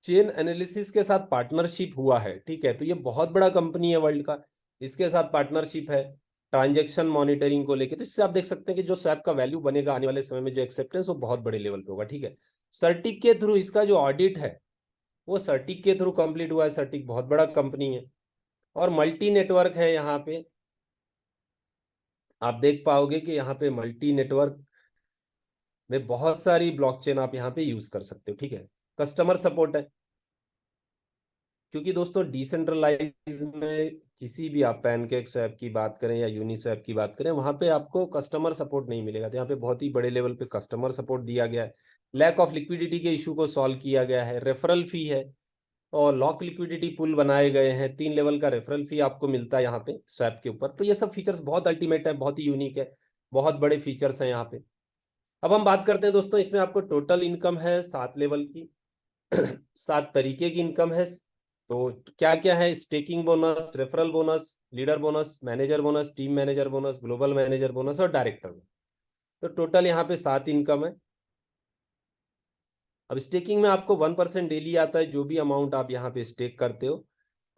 चेन एनालिसिस के साथ पार्टनरशिप हुआ है, ठीक है। तो ये बहुत बड़ा कंपनी है वर्ल्ड का, इसके साथ पार्टनरशिप है ट्रांजैक्शन मॉनिटरिंग को लेके। तो इससे आप देख सकते हैं कि जो स्वैप का वैल्यू बनेगा आने वाले समय में, जो एक्सेप्टेंस, वो बहुत बड़े लेवल पे होगा, ठीक है। सर्टिक के थ्रू इसका जो ऑडिट है वो सर्टिक के थ्रू कंप्लीट हुआ है। सर्टिक बहुत बड़ा कंपनी है और मल्टी नेटवर्क है। यहाँ पे आप देख पाओगे कि यहाँ पे मल्टी नेटवर्क में बहुत सारी ब्लॉकचेन आप यहाँ पे यूज कर सकते हो, ठीक है। कस्टमर सपोर्ट है, क्योंकि दोस्तों डिसेंट्रलाइज में किसी भी आप पैनकेक स्वैप की बात करें या यूनिस्वैप की बात करें, वहां पे आपको कस्टमर सपोर्ट नहीं मिलेगा। तो यहाँ पे बहुत ही बड़े लेवल पे कस्टमर सपोर्ट दिया गया है। लैक ऑफ लिक्विडिटी के इशू को सॉल्व किया गया है। रेफरल फी है और लॉक लिक्विडिटी पुल बनाए गए हैं। 3 लेवल का रेफरल फी आपको मिलता है यहाँ पे स्वैप के ऊपर। तो ये सब फीचर्स बहुत अल्टीमेट है, बहुत ही यूनिक है, बहुत बड़े फीचर्स हैं यहाँ पे। अब हम बात करते हैं दोस्तों, इसमें आपको टोटल इनकम है 7 लेवल की, 7 तरीके की इनकम है। तो क्या क्या है? Staking bonus, referral bonus, leader bonus, manager bonus, team manager bonus, global manager bonus और डायरेक्टर बोनस। तो टोटल यहाँ पे 7 इनकम है। अब स्टेकिंग में आपको 1% डेली आता है, जो भी अमाउंट आप यहाँ पे स्टेक करते हो।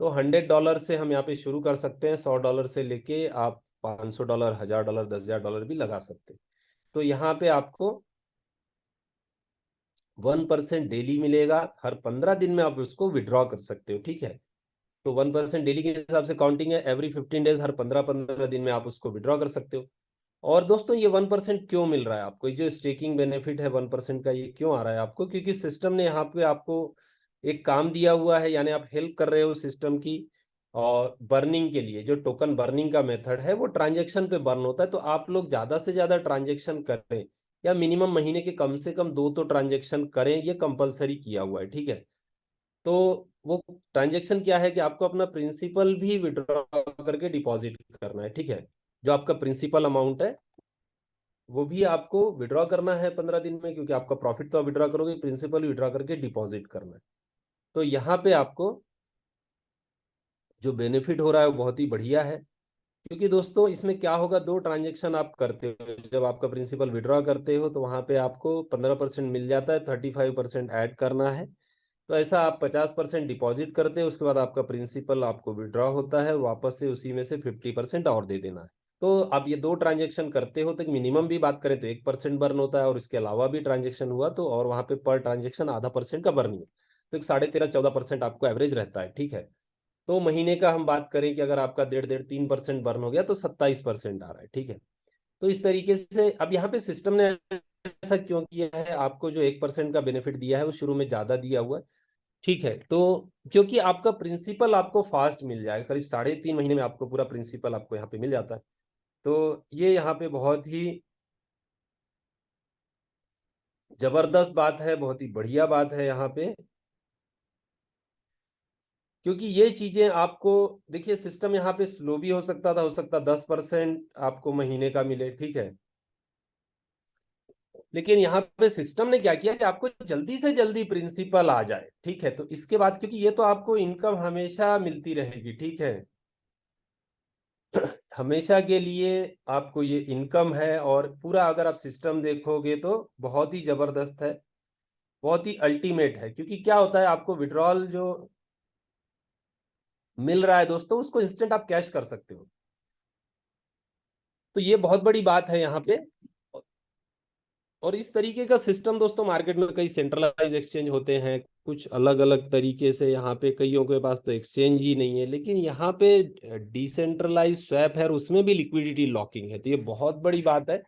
तो $100 से हम यहाँ पे शुरू कर सकते हैं, $100 से लेके आप $500, $1000, $10,000 भी लगा सकते हैं। तो यहाँ पे आपको 1% डेली मिलेगा, हर 15 दिन में आप उसको विड्रॉ कर सकते हो, ठीक है। तो 1% डेली के हिसाब से काउंटिंग है, एवरी 15 डेज, हर 15-15 दिन में आप उसको विड्रॉ कर सकते हो। और दोस्तों ये 1% क्यों मिल रहा है आपको, ये जो स्टेकिंग बेनिफिट है 1% का, ये क्यों आ रहा है आपको? क्योंकि सिस्टम ने यहाँ पे आपको एक काम दिया हुआ है, यानी आप हेल्प कर रहे हो सिस्टम की। और बर्निंग के लिए जो टोकन बर्निंग का मेथड है वो ट्रांजेक्शन पे बर्न होता है, तो आप लोग ज्यादा से ज्यादा ट्रांजेक्शन करें, या मिनिमम महीने के कम से कम 2 तो ट्रांजेक्शन करें, ये कंपलसरी किया हुआ है, ठीक है। तो वो ट्रांजेक्शन क्या है कि आपको अपना प्रिंसिपल भी विड्रॉ करके डिपॉजिट करना है, ठीक है। जो आपका प्रिंसिपल अमाउंट है वो भी आपको विड्रॉ करना है 15 दिन में, क्योंकि आपका प्रॉफिट तो आप विड्रॉ करोगे, प्रिंसिपल विड्रॉ करके डिपॉजिट करना है। तो यहाँ पे आपको जो बेनिफिट हो रहा है वो बहुत ही बढ़िया है। क्योंकि दोस्तों इसमें क्या होगा, 2 ट्रांजेक्शन आप करते हो, जब आपका प्रिंसिपल विड्रॉ करते हो तो वहां पे आपको 15% मिल जाता है, 35% ऐड करना है। तो ऐसा आप 50% डिपॉजिट करते हो, उसके बाद आपका प्रिंसिपल आपको विड्रॉ होता है, वापस से उसी में से 50% और दे देना है। तो आप ये 2 ट्रांजेक्शन करते हो तो मिनिमम भी बात करें तो 1% बर्न होता है, और इसके अलावा भी ट्रांजेक्शन हुआ तो और वहां पे पर ट्रांजेक्शन ½ % का बर्न है, तो एक 13.5-14% आपको एवरेज रहता है, ठीक है। तो महीने का हम बात करें कि अगर आपका 1.5-3% बर्न हो गया तो 27% आ रहा है, ठीक है। तो इस तरीके से अब यहाँ पे सिस्टम ने ऐसा क्यों किया है, आपको जो 1% का बेनिफिट दिया है वो शुरू में ज्यादा दिया हुआ है, ठीक है। तो क्योंकि आपका प्रिंसिपल आपको फास्ट मिल जाएगा, करीब 3.5 महीने में आपको पूरा प्रिंसिपल आपको यहाँ पे मिल जाता है। तो ये यहाँ पे बहुत ही जबरदस्त बात है, बहुत ही बढ़िया बात है यहाँ पे। क्योंकि ये चीजें आपको, देखिए सिस्टम यहाँ पे स्लो भी हो सकता था, हो सकता 10% आपको महीने का मिले, ठीक है। लेकिन यहाँ पे सिस्टम ने क्या किया कि आपको जल्दी से जल्दी प्रिंसिपल आ जाए, ठीक है। तो इसके बाद क्योंकि ये तो आपको इनकम हमेशा मिलती रहेगी, ठीक है, हमेशा के लिए आपको ये इनकम है। और पूरा अगर आप सिस्टम देखोगे तो बहुत ही जबरदस्त है, बहुत ही अल्टीमेट है। क्योंकि क्या होता है, आपको विड्रॉल जो मिल रहा है दोस्तों उसको इंस्टेंट आप कैश कर सकते हो, तो ये बहुत बड़ी बात है यहाँ पे। और इस तरीके का सिस्टम दोस्तों मार्केट में कई सेंट्रलाइज एक्सचेंज होते हैं, कुछ अलग अलग तरीके से, यहाँ पे कईयों के पास तो एक्सचेंज ही नहीं है, लेकिन यहाँ पे डिसेंट्रलाइज स्वैप है और उसमें भी लिक्विडिटी लॉकिंग है। तो ये बहुत बड़ी बात है,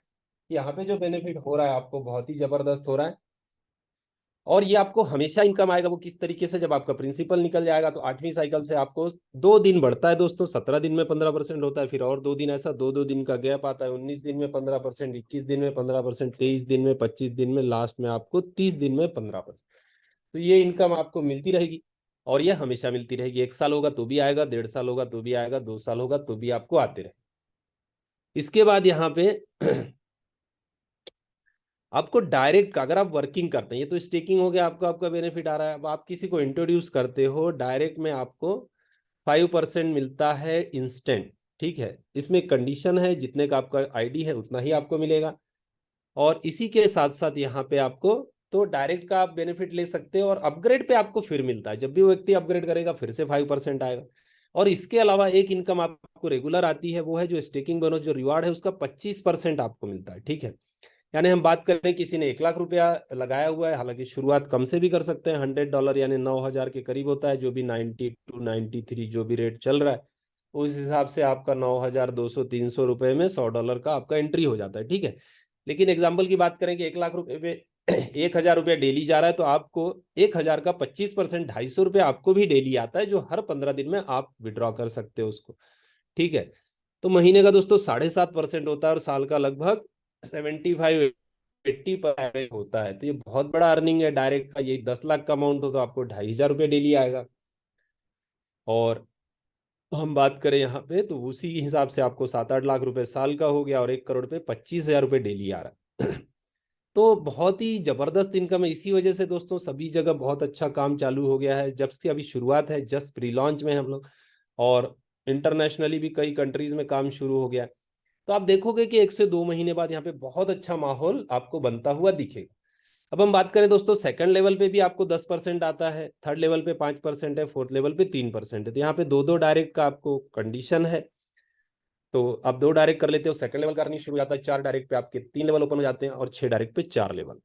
यहाँ पे जो बेनिफिट हो रहा है आपको बहुत ही जबरदस्त हो रहा है। और ये आपको हमेशा इनकम आएगा, वो किस तरीके से, जब आपका प्रिंसिपल निकल जाएगा तो 8वीं साइकिल से आपको 2 दिन बढ़ता है दोस्तों, 17 दिन में 15% होता है, फिर और 2 दिन, ऐसा 2-2 दिन का गैप आता है, 19 दिन में 15%, 21 दिन में 15%, 23 दिन में, 25 दिन में, लास्ट में आपको 30 दिन में 15%। तो ये इनकम आपको मिलती रहेगी, और ये हमेशा मिलती रहेगी। 1 साल होगा तो भी आएगा, 1.5 साल होगा तो भी आएगा, 2 साल होगा तो भी आपको आते रहे। इसके बाद यहाँ पे आपको डायरेक्ट, अगर आप वर्किंग करते हैं, ये तो स्टेकिंग हो गया, आपको आपका बेनिफिट आ रहा है। अब आप किसी को इंट्रोड्यूस करते हो डायरेक्ट में, आपको 5% मिलता है इंस्टेंट, ठीक है। इसमें कंडीशन है, जितने का आपका आईडी है उतना ही आपको मिलेगा। और इसी के साथ साथ यहाँ पे आपको तो डायरेक्ट का आप बेनिफिट ले सकते हो, और अपग्रेड पे आपको फिर मिलता है, जब भी वो व्यक्ति अपग्रेड करेगा फिर से 5% आएगा। और इसके अलावा एक इनकम आपको रेगुलर आती है, वो है जो स्टेकिंग बोनस, जो रिवार्ड है उसका 25% आपको मिलता है, ठीक है। यानी हम बात करें किसी ने 1 लाख रुपया लगाया हुआ है, हालांकि शुरुआत कम से भी कर सकते हैं, $100 यानी 9,000 के करीब होता है, जो भी 92-93 जो भी रेट चल रहा है, उस हिसाब से आपका 9,200-300 रुपए में $100 का आपका एंट्री हो जाता है, ठीक है। लेकिन एग्जाम्पल की बात करें कि 1 लाख रुपए में 1,000 रुपया डेली जा रहा है, तो आपको 1,000 का 25% ₹250 आपको भी डेली आता है, जो हर 15 दिन में आप विड्रॉ कर सकते हो उसको, ठीक है। तो महीने का दोस्तों 7.5% होता है, और साल का लगभग 75-80 पर एवरेज होता है। तो ये बहुत बड़ा अर्निंग है डायरेक्ट का। ये 10 लाख का अमाउंट हो तो आपको 2,500 रुपये डेली आएगा। और हम बात करें यहाँ पे तो उसी हिसाब से आपको 7-8 लाख रुपए साल का हो गया, और 1 करोड़ पे 25,000 रुपये डेली आ रहा है। तो बहुत ही जबरदस्त इनकम है। इसी वजह से दोस्तों सभी जगह बहुत अच्छा काम चालू हो गया है, जब से अभी शुरुआत है, जस्ट प्री लॉन्च में हम लोग, और इंटरनेशनली भी कई कंट्रीज में काम शुरू हो गया है। तो आप देखोगे कि 1 से 2 महीने बाद यहाँ पे बहुत अच्छा माहौल आपको बनता हुआ दिखेगा। अब हम बात करें दोस्तों, सेकंड लेवल पे भी आपको 10% आता है, थर्ड लेवल पे 5% है, फोर्थ लेवल पे 3% है। तो यहाँ पे 2-2 डायरेक्ट का आपको कंडीशन है। तो आप 2 डायरेक्ट कर लेते हो, सेकंड लेवल करनी शुरू हो जाता है, 4 डायरेक्ट पे आपके 3 लेवल ओपन हो जाते हैं, और 6 डायरेक्ट पे 4 लेवल।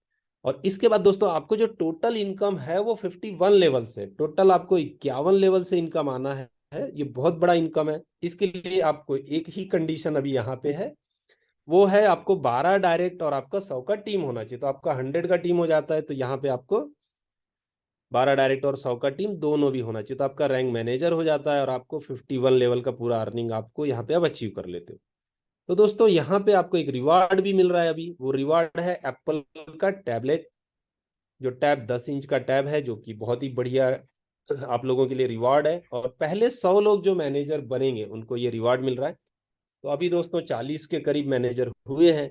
और इसके बाद दोस्तों आपको जो टोटल इनकम है वो 51 लेवल से, टोटल आपको 51 लेवल से इनकम आना है। ये बहुत बड़ा इनकम है। इसके लिए आपको एक ही कंडीशन अभी यहाँ पे है, वो है आपको 12 डायरेक्ट और आपका 100 का टीम होना चाहिए। तो आपका 100 का टीम हो जाता है, तो यहाँ पे आपको 12 डायरेक्ट और 100 का टीम दोनों भी होना चाहिए, तो आपका रैंक मैनेजर हो जाता है और आपको 51 लेवल का पूरा अर्निंग आपको यहाँ पे आप अचीव कर लेते हो। तो दोस्तों यहाँ पे आपको एक रिवार्ड भी मिल रहा है अभी, वो रिवार्ड है एप्पल का टैबलेट, जो टैब 10 इंच का टैब है, जो कि बहुत ही बढ़िया आप लोगों के लिए रिवार्ड है। और पहले 100 लोग जो मैनेजर बनेंगे उनको ये रिवार्ड मिल रहा है। तो अभी दोस्तों 40 के करीब मैनेजर हुए हैं,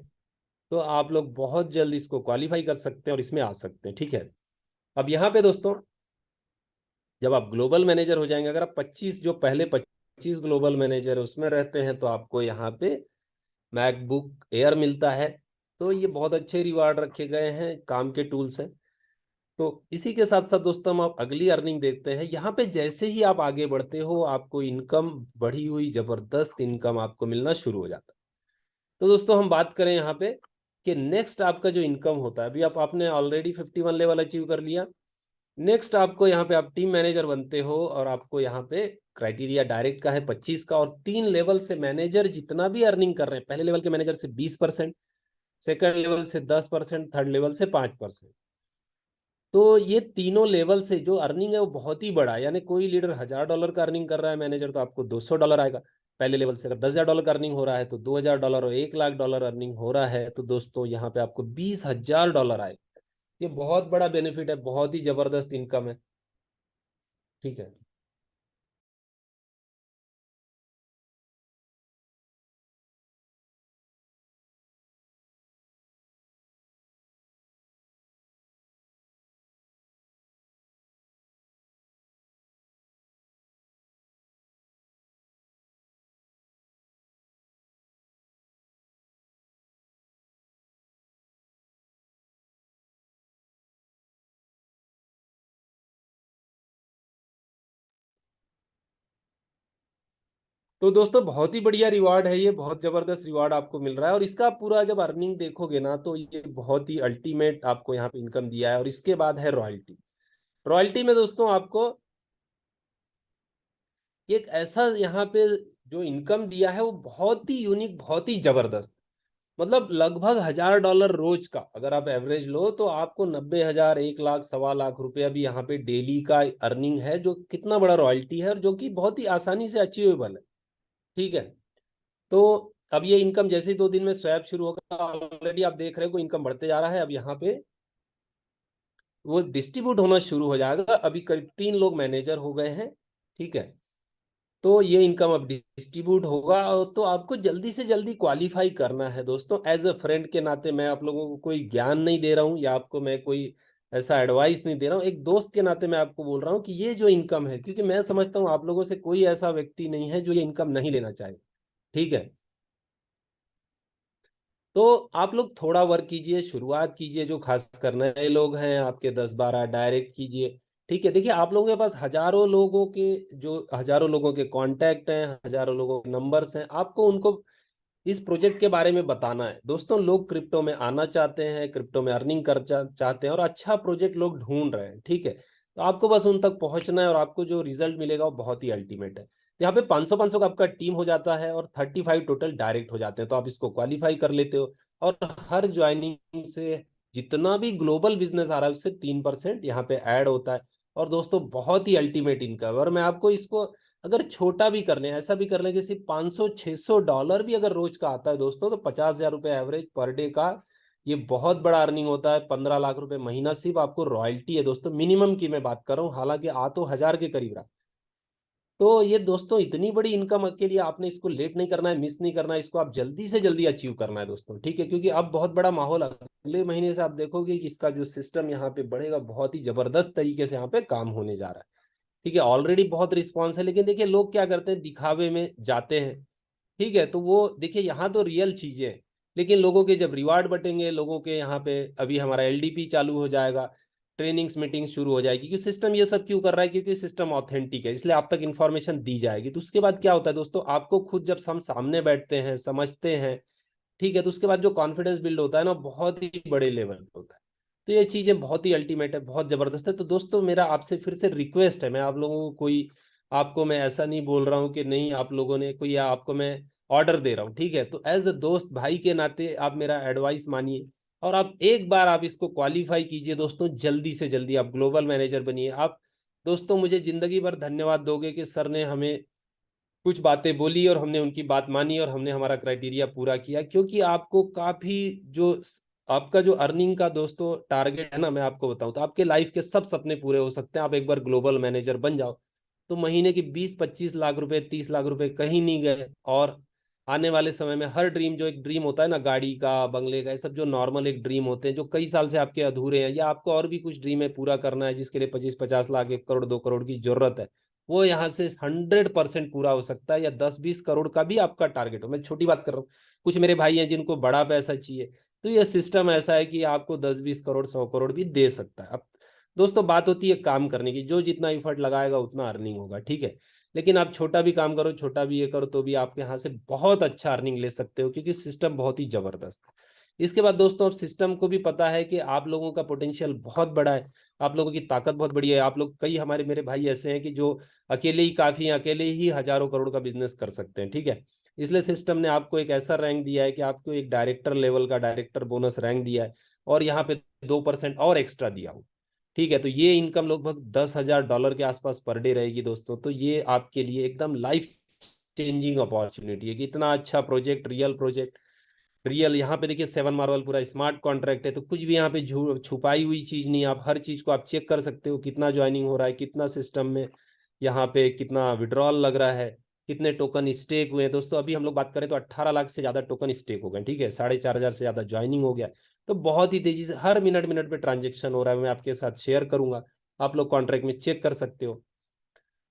तो आप लोग बहुत जल्द इसको क्वालिफाई कर सकते हैं और इसमें आ सकते हैं, ठीक है। अब यहाँ पे दोस्तों जब आप ग्लोबल मैनेजर हो जाएंगे, अगर आप 25 जो पहले 25 ग्लोबल मैनेजर है उसमें रहते हैं, तो आपको यहाँ पे मैकबुक एयर मिलता है। तो ये बहुत अच्छे रिवार्ड रखे गए हैं, काम के टूल्स हैं। तो इसी के साथ साथ दोस्तों हम आप अगली अर्निंग देखते हैं। यहाँ पे जैसे ही आप आगे बढ़ते हो आपको इनकम बढ़ी हुई जबरदस्त इनकम आपको मिलना शुरू हो जाता है। तो दोस्तों हम बात करें यहाँ पे कि नेक्स्ट आपका जो इनकम होता है, अभी आपने ऑलरेडी 51 लेवल अचीव कर लिया। नेक्स्ट आपको यहाँ पे आप टीम मैनेजर बनते हो और आपको यहाँ पे क्राइटेरिया डायरेक्ट का है 25 का, और 3 लेवल से मैनेजर जितना भी अर्निंग कर रहे हैं, पहले लेवल के मैनेजर से 20%, सेकंड लेवल से 10%, थर्ड लेवल से 5%। तो ये तीनों लेवल से जो अर्निंग है वो बहुत ही बड़ा है। यानी कोई लीडर $1000 का अर्निंग कर रहा है मैनेजर, तो आपको $200 आएगा। पहले लेवल से अगर $10,000 का अर्निंग हो रहा है तो $2000, और $1,00,000 अर्निंग हो रहा है तो दोस्तों यहाँ पे आपको $20,000 आएगा। ये बहुत बड़ा बेनिफिट है, बहुत ही जबरदस्त इनकम है, ठीक है। तो दोस्तों बहुत ही बढ़िया रिवार्ड है ये, बहुत जबरदस्त रिवार्ड आपको मिल रहा है। और इसका पूरा जब अर्निंग देखोगे ना तो ये बहुत ही अल्टीमेट आपको यहाँ पे इनकम दिया है। और इसके बाद है रॉयल्टी। रॉयल्टी में दोस्तों आपको एक ऐसा यहाँ पे जो इनकम दिया है वो बहुत ही यूनिक, बहुत ही जबरदस्त। मतलब लगभग $1000 रोज का अगर आप एवरेज लो तो आपको 90,000, 1,00,000, ₹1,25,00,000 भी यहाँ पे डेली का अर्निंग है, जो कितना बड़ा रॉयल्टी है और जो कि बहुत ही आसानी से अचीवेबल है, ठीक है। तो अब ये इनकम जैसे ही 2 दिन में स्वैप शुरू होगा, ऑलरेडी आप देख रहे हो इनकम बढ़ते जा रहा है। अब यहाँ पे वो डिस्ट्रीब्यूट होना शुरू हो जाएगा। अभी करीब 3 लोग मैनेजर हो गए हैं, ठीक है। तो ये इनकम अब डिस्ट्रीब्यूट होगा, और तो आपको जल्दी से जल्दी क्वालिफाई करना है दोस्तों। एज अ फ्रेंड के नाते मैं आप लोगों को कोई ज्ञान नहीं दे रहा हूँ या आपको मैं कोई ऐसा एडवाइस नहीं दे रहा हूँ, एक दोस्त के नाते मैं आपको बोल रहा हूँ कि ये जो इनकम है, क्योंकि मैं समझता हूँ आप लोगों से कोई ऐसा व्यक्ति नहीं है जो ये इनकम नहीं लेना चाहे, ठीक है। तो आप लोग थोड़ा वर्क कीजिए, शुरुआत कीजिए, जो खासकर नए लोग हैं आपके 10-12 डायरेक्ट कीजिए, ठीक है। देखिए आप लोगों के पास हजारों लोगों के कांटेक्ट हैं, हजारों लोगों के नंबर्स हैं, आपको उनको इस प्रोजेक्ट के बारे में बताना है। दोस्तों लोग क्रिप्टो में आना चाहते हैं, क्रिप्टो में अर्निंग चाहते हैं, और अच्छा प्रोजेक्ट लोग ढूंढ रहे हैं, ठीक है। तो आपको बस उन तक पहुंचना है और आपको जो रिजल्ट मिलेगा वो बहुत ही अल्टीमेट है। तो यहाँ पे 500-500 का आपका टीम हो जाता है और 35 टोटल डायरेक्ट हो जाते हैं, तो आप इसको क्वालिफाई कर लेते हो। और हर ज्वाइनिंग से जितना भी ग्लोबल बिजनेस आ रहा है उससे 3% यहाँ पे ऐड होता है। और दोस्तों बहुत ही अल्टीमेट इनकम, और मैं आपको इसको अगर छोटा भी कर लें, ऐसा भी कर लें कि सिर्फ $500-600 भी अगर रोज का आता है दोस्तों, तो 50,000 रुपये एवरेज पर डे का ये बहुत बड़ा अर्निंग होता है। 15 लाख रुपए महीना सिर्फ आपको रॉयल्टी है दोस्तों, मिनिमम की मैं बात कर रहा हूँ, हालांकि आ तो 1000 के करीब रहा। तो ये दोस्तों इतनी बड़ी इनकम के लिए आपने इसको लेट नहीं करना है, मिस नहीं करना है, इसको आप जल्दी से जल्दी अचीव करना है दोस्तों, ठीक है। क्योंकि अब बहुत बड़ा माहौल, अगले महीने से आप देखोगे कि इसका जो सिस्टम यहाँ पे बढ़ेगा, बहुत ही जबरदस्त तरीके से यहाँ पे काम होने जा रहा है, ठीक है। ऑलरेडी बहुत रिस्पॉन्स है, लेकिन देखिए लोग क्या करते हैं, दिखावे में जाते हैं, ठीक है। तो वो देखिए यहाँ तो रियल चीजें हैं, लेकिन लोगों के जब रिवार्ड बटेंगे, लोगों के यहाँ पे अभी हमारा एलडीपी चालू हो जाएगा, ट्रेनिंग्स मीटिंग शुरू हो जाएगी, क्योंकि सिस्टम ये सब क्यों कर रहा है, क्योंकि सिस्टम ऑथेंटिक है, इसलिए आप तक इन्फॉर्मेशन दी जाएगी। तो उसके बाद क्या होता है दोस्तों, आपको खुद जब हम सामने बैठते हैं, समझते हैं, ठीक है, तो उसके बाद जो कॉन्फिडेंस बिल्ड होता है ना, बहुत ही बड़े लेवल पे होता है। तो ये चीजें बहुत ही अल्टीमेट है, बहुत जबरदस्त है। तो दोस्तों मेरा आपसे फिर से रिक्वेस्ट है, मैं आप लोगों को कोई, आपको मैं ऐसा नहीं बोल रहा हूँ कि नहीं आप लोगों ने कोई, या आपको मैं ऑर्डर दे रहा हूँ, ठीक है। तो एज अ दोस्त भाई के नाते आप मेरा एडवाइस मानिए और आप एक बार आप इसको क्वालिफाई कीजिए दोस्तों, जल्दी से जल्दी आप ग्लोबल मैनेजर बनिए। आप दोस्तों मुझे जिंदगी भर धन्यवाद दोगे कि सर ने हमें कुछ बातें बोली और हमने उनकी बात मानी और हमने हमारा क्राइटेरिया पूरा किया, क्योंकि आपको काफी जो आपका जो अर्निंग का दोस्तों टारगेट है ना, मैं आपको बताऊं तो आपके लाइफ के सब सपने पूरे हो सकते हैं। आप एक बार ग्लोबल मैनेजर बन जाओ तो महीने की 20-25 लाख रुपए, 30 लाख रुपए कहीं नहीं गए। और आने वाले समय में हर ड्रीम, जो एक ड्रीम होता है ना, गाड़ी का, बंगले का, ये सब जो नॉर्मल एक ड्रीम होते हैं जो कई साल से आपके अधूरे हैं, या आपको और भी कुछ ड्रीम है पूरा करना है जिसके लिए 25-50 लाख, 1 करोड़, 2 करोड़ की जरूरत है, वो यहाँ से 100% पूरा हो सकता है। या 10-20 करोड़ का भी आपका टारगेट हो, मैं छोटी बात कर रहा हूँ, कुछ मेरे भाई हैं जिनको बड़ा पैसा चाहिए, तो ये सिस्टम ऐसा है कि आपको 10-20 करोड़, 100 करोड़ भी दे सकता है। अब दोस्तों बात होती है काम करने की, जो जितना इफर्ट लगाएगा उतना अर्निंग होगा, ठीक है। लेकिन आप छोटा भी काम करो, छोटा भी ये करो, तो भी आप यहाँ से बहुत अच्छा अर्निंग ले सकते हो, क्योंकि सिस्टम बहुत ही जबरदस्त है। इसके बाद दोस्तों अब सिस्टम को भी पता है कि आप लोगों का पोटेंशियल बहुत बड़ा है, आप लोगों की ताकत बहुत बड़ी है। आप लोग, कई हमारे मेरे भाई ऐसे हैं कि जो अकेले ही काफी हैं, अकेले ही हजारों करोड़ का बिजनेस कर सकते हैं, ठीक है। इसलिए सिस्टम ने आपको एक ऐसा रैंक दिया है कि आपको एक डायरेक्टर लेवल का डायरेक्टर बोनस रैंक दिया है, और यहाँ पे 2% और एक्स्ट्रा दिया हो, ठीक है। तो ये इनकम लगभग $10,000 के आसपास पर डे रहेगी दोस्तों। तो ये आपके लिए एकदम लाइफ चेंजिंग अपॉर्चुनिटी है कि इतना अच्छा प्रोजेक्ट, रियल प्रोजेक्ट, रियल। यहाँ पे देखिए 7 मार्वल पूरा स्मार्ट कॉन्ट्रैक्ट है, तो कुछ भी यहाँ पे छुपाई हुई चीज नहीं है। आप हर चीज को आप चेक कर सकते हो, कितना ज्वाइनिंग हो रहा है, कितना सिस्टम में यहाँ पे कितना विड्रॉल लग रहा है, कितने टोकन स्टेक हुए हैं। दोस्तों अभी हम लोग बात करें तो 18 लाख से ज्यादा टोकन स्टेक हो गए, ठीक है। 4,500 से ज्यादा ज्वाइनिंग हो गया। तो बहुत ही तेजी से हर मिनट मिनट पे ट्रांजेक्शन हो रहा है, मैं आपके साथ शेयर करूंगा, आप लोग कॉन्ट्रैक्ट में चेक कर सकते हो।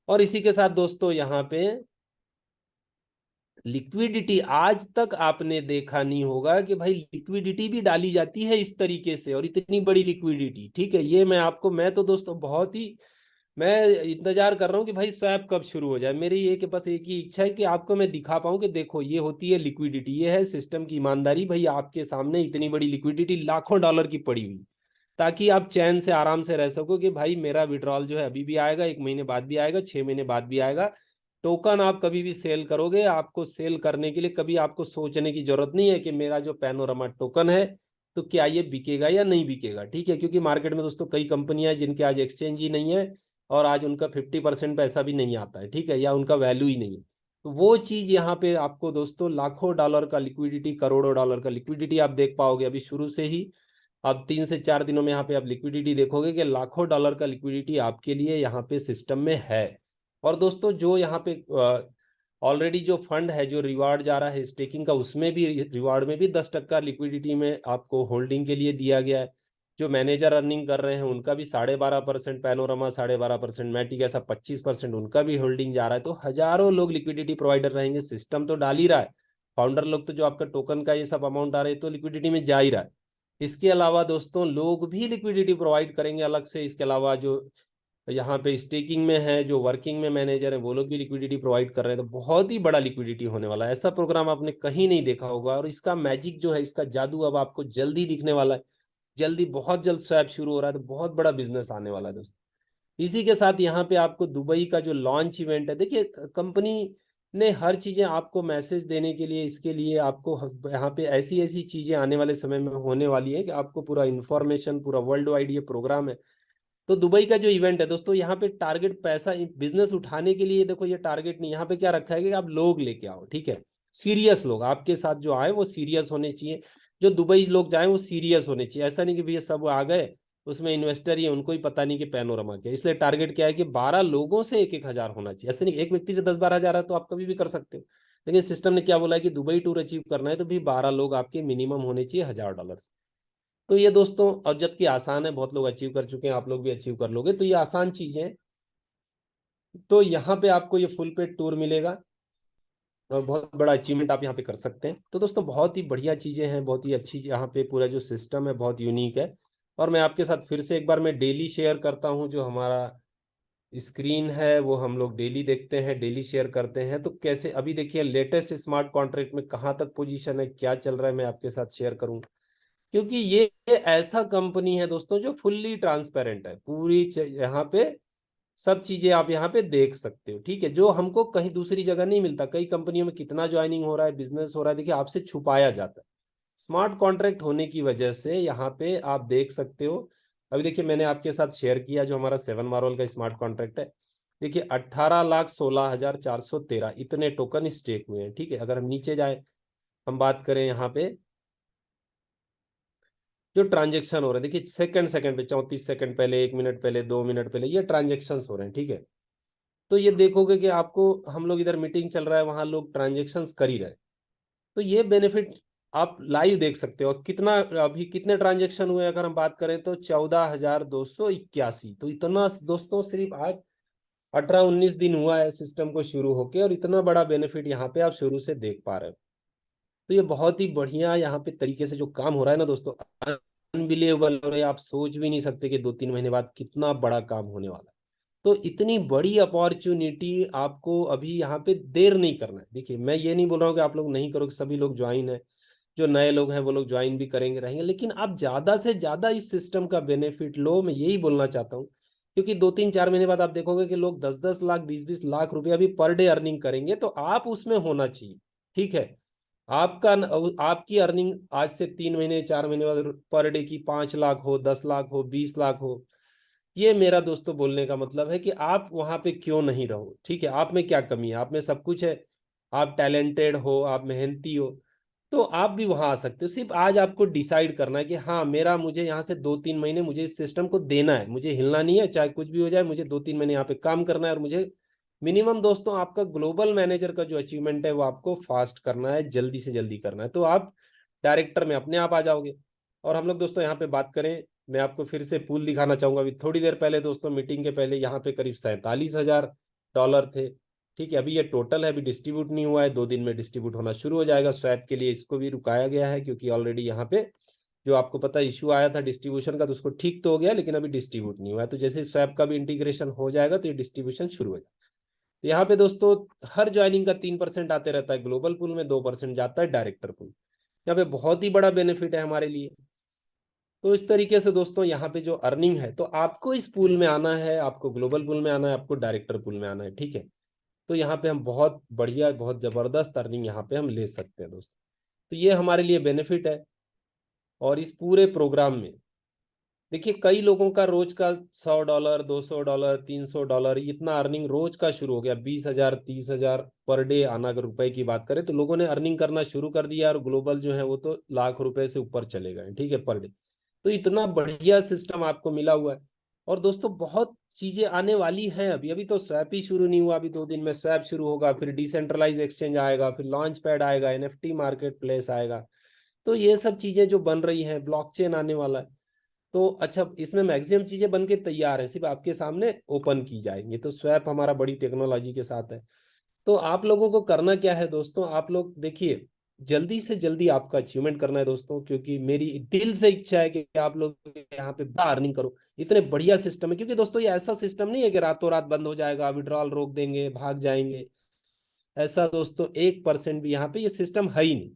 और इसी के साथ दोस्तों यहाँ पे लिक्विडिटी, आज तक आपने देखा नहीं होगा कि भाई लिक्विडिटी भी डाली जाती है इस तरीके से, और इतनी बड़ी लिक्विडिटी, ठीक है। ये मैं आपको, मैं तो दोस्तों बहुत ही, मैं इंतजार कर रहा हूँ कि भाई स्वैप कब शुरू हो जाए। मेरी ये कि बस एक ही इच्छा है कि आपको मैं दिखा पाऊँ कि देखो ये होती है लिक्विडिटी, ये है सिस्टम की ईमानदारी। भाई आपके सामने इतनी बड़ी लिक्विडिटी लाखों डॉलर की पड़ी हुई, ताकि आप चैन से आराम से रह सको कि भाई मेरा विड्रॉल जो है अभी भी आएगा, 1 महीने बाद भी आएगा, 6 महीने बाद भी आएगा। टोकन आप कभी भी सेल करोगे, आपको सेल करने के लिए कभी आपको सोचने की जरूरत नहीं है कि मेरा जो पैनोरामा टोकन है तो क्या ये बिकेगा या नहीं बिकेगा, ठीक है। क्योंकि मार्केट में दोस्तों कई कंपनियां हैं जिनके आज एक्सचेंज ही नहीं है, और आज उनका 50% पैसा भी नहीं आता है, ठीक है, या उनका वैल्यू ही नहीं है। तो वो चीज यहाँ पे आपको दोस्तों लाखों डॉलर का लिक्विडिटी, करोड़ों डॉलर का लिक्विडिटी आप देख पाओगे अभी शुरू से ही। अब 3 से 4 दिनों में यहाँ पे आप लिक्विडिटी देखोगे कि लाखों डॉलर का लिक्विडिटी आपके लिए यहाँ पे सिस्टम में है। और दोस्तों जो यहाँ पे ऑलरेडी जो फंड है, जो रिवार्ड जा रहा है स्टेकिंग का, उसमें भी रिवार्ड में भी 10% लिक्विडिटी में आपको होल्डिंग के लिए दिया गया है। जो मैनेजर अर्निंग कर रहे हैं उनका भी 12.5%, पैनोरमा 12.5%, मैटिक ऐसा 25%, उनका भी होल्डिंग जा रहा है। तो हजारों लोग लिक्विडिटी प्रोवाइडर रहेंगे, सिस्टम तो डाल ही रहा है, फाउंडर लोग तो जो आपका टोकन का ये सब अमाउंट आ रहा है तो लिक्विडिटी में जा ही रहा है। इसके अलावा दोस्तों लोग भी लिक्विडिटी प्रोवाइड करेंगे अलग से। इसके अलावा जो यहाँ पे स्टेकिंग में है, जो वर्किंग में मैनेजर है, वो लोग भी लिक्विडिटी प्रोवाइड कर रहे हैं। तो बहुत ही बड़ा लिक्विडिटी होने वाला है, ऐसा प्रोग्राम आपने कहीं नहीं देखा होगा। और इसका मैजिक जो है, इसका जादू अब आपको जल्दी दिखने वाला है, जल्दी, बहुत जल्द स्वैप शुरू हो रहा है। तो बहुत बड़ा बिजनेस आने वाला है दोस्तों। इसी के साथ यहाँ पे आपको दुबई का जो लॉन्च इवेंट है, देखिए कंपनी ने हर चीजें आपको मैसेज देने के लिए, इसके लिए आपको यहाँ पे ऐसी ऐसी चीजें आने वाले समय में होने वाली है कि आपको पूरा इंफॉर्मेशन, पूरा वर्ल्ड वाइड ये प्रोग्राम है। तो दुबई का जो इवेंट है दोस्तों, यहाँ पे टारगेट पैसा बिजनेस उठाने के लिए, देखो ये टारगेट नहीं, यहाँ पे क्या रखा है कि आप लोग लेके आओ, ठीक है। सीरियस लोग आपके साथ जो आए वो सीरियस होने चाहिए, जो दुबई लोग जाए वो सीरियस होने चाहिए। ऐसा नहीं कि भैया सब आ गए, उसमें इन्वेस्टर ही है, उनको ही पता नहीं कि पैनोरमा क्या है। इसलिए टारगेट क्या है कि 12 लोगों से 1-1 हजार होना चाहिए। ऐसा नहीं एक व्यक्ति से 10-12 हजार है तो आप कभी भी कर सकते हो, लेकिन सिस्टम ने क्या बोला है कि दुबई टूर अचीव करना है तो भी 12 लोग आपके मिनिमम होने चाहिए $1,000 से। तो ये दोस्तों, और जबकि आसान है, बहुत लोग अचीव कर चुके हैं, आप लोग भी अचीव कर लोगे, तो ये आसान चीजें हैं। तो यहाँ पे आपको ये फुल पेड टूर मिलेगा और बहुत बड़ा अचीवमेंट आप यहाँ पे कर सकते हैं। तो दोस्तों बहुत ही बढ़िया चीजें हैं, बहुत ही अच्छी, यहाँ पे पूरा जो सिस्टम है बहुत यूनिक है। और मैं आपके साथ फिर से एक बार मैं डेली शेयर करता हूँ, जो हमारा स्क्रीन है वो हम लोग डेली देखते हैं, डेली शेयर करते हैं। तो कैसे अभी देखिए लेटेस्ट स्मार्ट कॉन्ट्रैक्ट में कहाँ तक पोजीशन है, क्या चल रहा है, मैं आपके साथ शेयर करूँ। क्योंकि ये ऐसा कंपनी है दोस्तों जो फुल्ली ट्रांसपेरेंट है, पूरी यहाँ पे सब चीजें आप यहाँ पे देख सकते हो, ठीक है, जो हमको कहीं दूसरी जगह नहीं मिलता। कई कंपनियों में कितना ज्वाइनिंग हो रहा है, बिजनेस हो रहा है, देखिए आपसे छुपाया जाता है। स्मार्ट कॉन्ट्रैक्ट होने की वजह से यहाँ पे आप देख सकते हो। अभी देखिए मैंने आपके साथ शेयर किया जो हमारा 7 मार्वल का स्मार्ट कॉन्ट्रैक्ट है। देखिए 18,16,413 इतने टोकन स्टेक हुए हैं, ठीक है। अगर हम नीचे जाए, हम बात करें यहाँ पे जो ट्रांजेक्शन हो रहे हैं, देखिए सेकंड सेकंड पे 34 सेकंड पहले, 1 मिनट पहले, 2 मिनट पहले ये ट्रांजेक्शन हो रहे हैं, ठीक है। तो ये देखोगे कि आपको, हम लोग इधर मीटिंग चल रहा है, वहां लोग ट्रांजेक्शन्स कर ही रहे हैं। तो ये बेनिफिट आप लाइव देख सकते हो। कितना अभी कितने ट्रांजेक्शन हुए अगर हम बात करें तो 14,281। तो इतना दोस्तों सिर्फ आज 18-19 दिन हुआ है सिस्टम को शुरू होके, और इतना बड़ा बेनिफिट यहाँ पे आप शुरू से देख पा रहे हो। तो ये बहुत ही बढ़िया यहाँ पे तरीके से जो काम हो रहा है ना दोस्तों, अनबिलीवेबल हो रहा है। आप सोच भी नहीं सकते कि 2-3 महीने बाद कितना बड़ा काम होने वाला है। तो इतनी बड़ी अपॉर्चुनिटी आपको अभी यहाँ पे देर नहीं करना है। देखिए मैं ये नहीं बोल रहा हूँ कि आप लोग नहीं करोगे, सभी लोग ज्वाइन है, जो नए लोग हैं वो लोग ज्वाइन भी करेंगे, रहेंगे, लेकिन आप ज्यादा से ज्यादा इस सिस्टम का बेनिफिट लो, मैं यही बोलना चाहता हूँ। क्योंकि 2-3-4 महीने बाद आप देखोगे कि लोग 10-10 लाख, 20-20 लाख रुपया भी पर डे अर्निंग करेंगे, तो आप उसमें होना चाहिए, ठीक है। आपका आपकी अर्निंग आज से 3 महीने 4 महीने बाद पर डे की 5 लाख हो, 10 लाख हो, 20 लाख हो, ये मेरा दोस्तों बोलने का मतलब है कि आप वहां पे क्यों नहीं रहो, ठीक है। आप में क्या कमी है? आप में सब कुछ है, आप टैलेंटेड हो, आप मेहनती हो, तो आप भी वहां आ सकते हो। सिर्फ आज आपको डिसाइड करना है कि हाँ मेरा, मुझे यहाँ से 2-3 महीने मुझे इस सिस्टम को देना है, मुझे हिलना नहीं है, चाहे कुछ भी हो जाए, मुझे 2-3 महीने यहाँ पे काम करना है। और मुझे मिनिमम दोस्तों आपका ग्लोबल मैनेजर का जो अचीवमेंट है वो आपको फास्ट करना है, जल्दी से जल्दी करना है, तो आप डायरेक्टर में अपने आप आ जाओगे। और हम लोग दोस्तों यहाँ पे बात करें, मैं आपको फिर से पूल दिखाना चाहूंगा। अभी थोड़ी देर पहले दोस्तों, मीटिंग के पहले यहाँ पे करीब $47,000 थे, ठीक है। अभी ये टोटल है, अभी डिस्ट्रीब्यूट नहीं हुआ है, 2 दिन में डिस्ट्रीब्यूट होना शुरू हो जाएगा। स्वैप के लिए इसको भी रुकाया गया है, क्योंकि ऑलरेडी यहाँ पे जो आपको पता है इशू आया था डिस्ट्रीब्यूशन का, तो उसको ठीक तो हो गया, लेकिन अभी डिस्ट्रीब्यूट नहीं हुआ है। तो जैसे स्वैप का भी इंटीग्रेशन हो जाएगा तो ये डिस्ट्रीब्यूशन शुरू हो जाएगा। तो यहाँ पे दोस्तों हर ज्वाइनिंग का 3% आते रहता है ग्लोबल पूल में, 2% जाता है डायरेक्टर पूल। यहाँ पे बहुत ही बड़ा बेनिफिट है हमारे लिए। तो इस तरीके से दोस्तों यहाँ पे जो अर्निंग है, तो आपको इस पूल में आना है, आपको ग्लोबल पूल में आना है, आपको डायरेक्टर पूल में आना है, ठीक है। तो यहाँ पे हम बहुत बढ़िया, बहुत जबरदस्त अर्निंग यहाँ पे हम ले सकते हैं दोस्तों। तो ये हमारे लिए बेनिफिट है। और इस पूरे प्रोग्राम में देखिए कई लोगों का रोज का $100, $200, $300 इतना अर्निंग रोज का शुरू हो गया। 20,000, 30,000 पर डे आना, अगर रुपए की बात करें तो लोगों ने अर्निंग करना शुरू कर दिया। और ग्लोबल जो है वो तो लाख रुपए से ऊपर चले गए, ठीक है, पर डे। तो इतना बढ़िया सिस्टम आपको मिला हुआ है। और दोस्तों बहुत चीजें आने वाली हैं। अभी अभी तो स्वैप ही शुरू नहीं हुआ, अभी 2 दिन में स्वैप शुरू होगा, फिर डिसेंट्रलाइज एक्सचेंज आएगा, फिर लॉन्च पैड आएगा, एनएफटी मार्केट प्लेस आएगा। तो ये सब चीजें जो बन रही हैं, ब्लॉकचेन आने वाला है। तो अच्छा, इसमें मैक्सिमम चीजें बन के तैयार है, सिर्फ आपके सामने ओपन की जाएंगी। तो स्वैप हमारा बड़ी टेक्नोलॉजी के साथ है। तो आप लोगों को करना क्या है दोस्तों, आप लोग देखिए जल्दी से जल्दी आपका अचीवमेंट करना है दोस्तों, क्योंकि मेरी दिल से इच्छा है कि आप लोग यहाँ पे बड़ा अर्निंग करो। इतने बढ़िया सिस्टम है, क्योंकि दोस्तों ये ऐसा सिस्टम नहीं है कि रातों रात बंद हो जाएगा, विड्रॉल रोक देंगे, भाग जाएंगे। ऐसा दोस्तों 1% भी यहाँ पे ये सिस्टम है ही नहीं।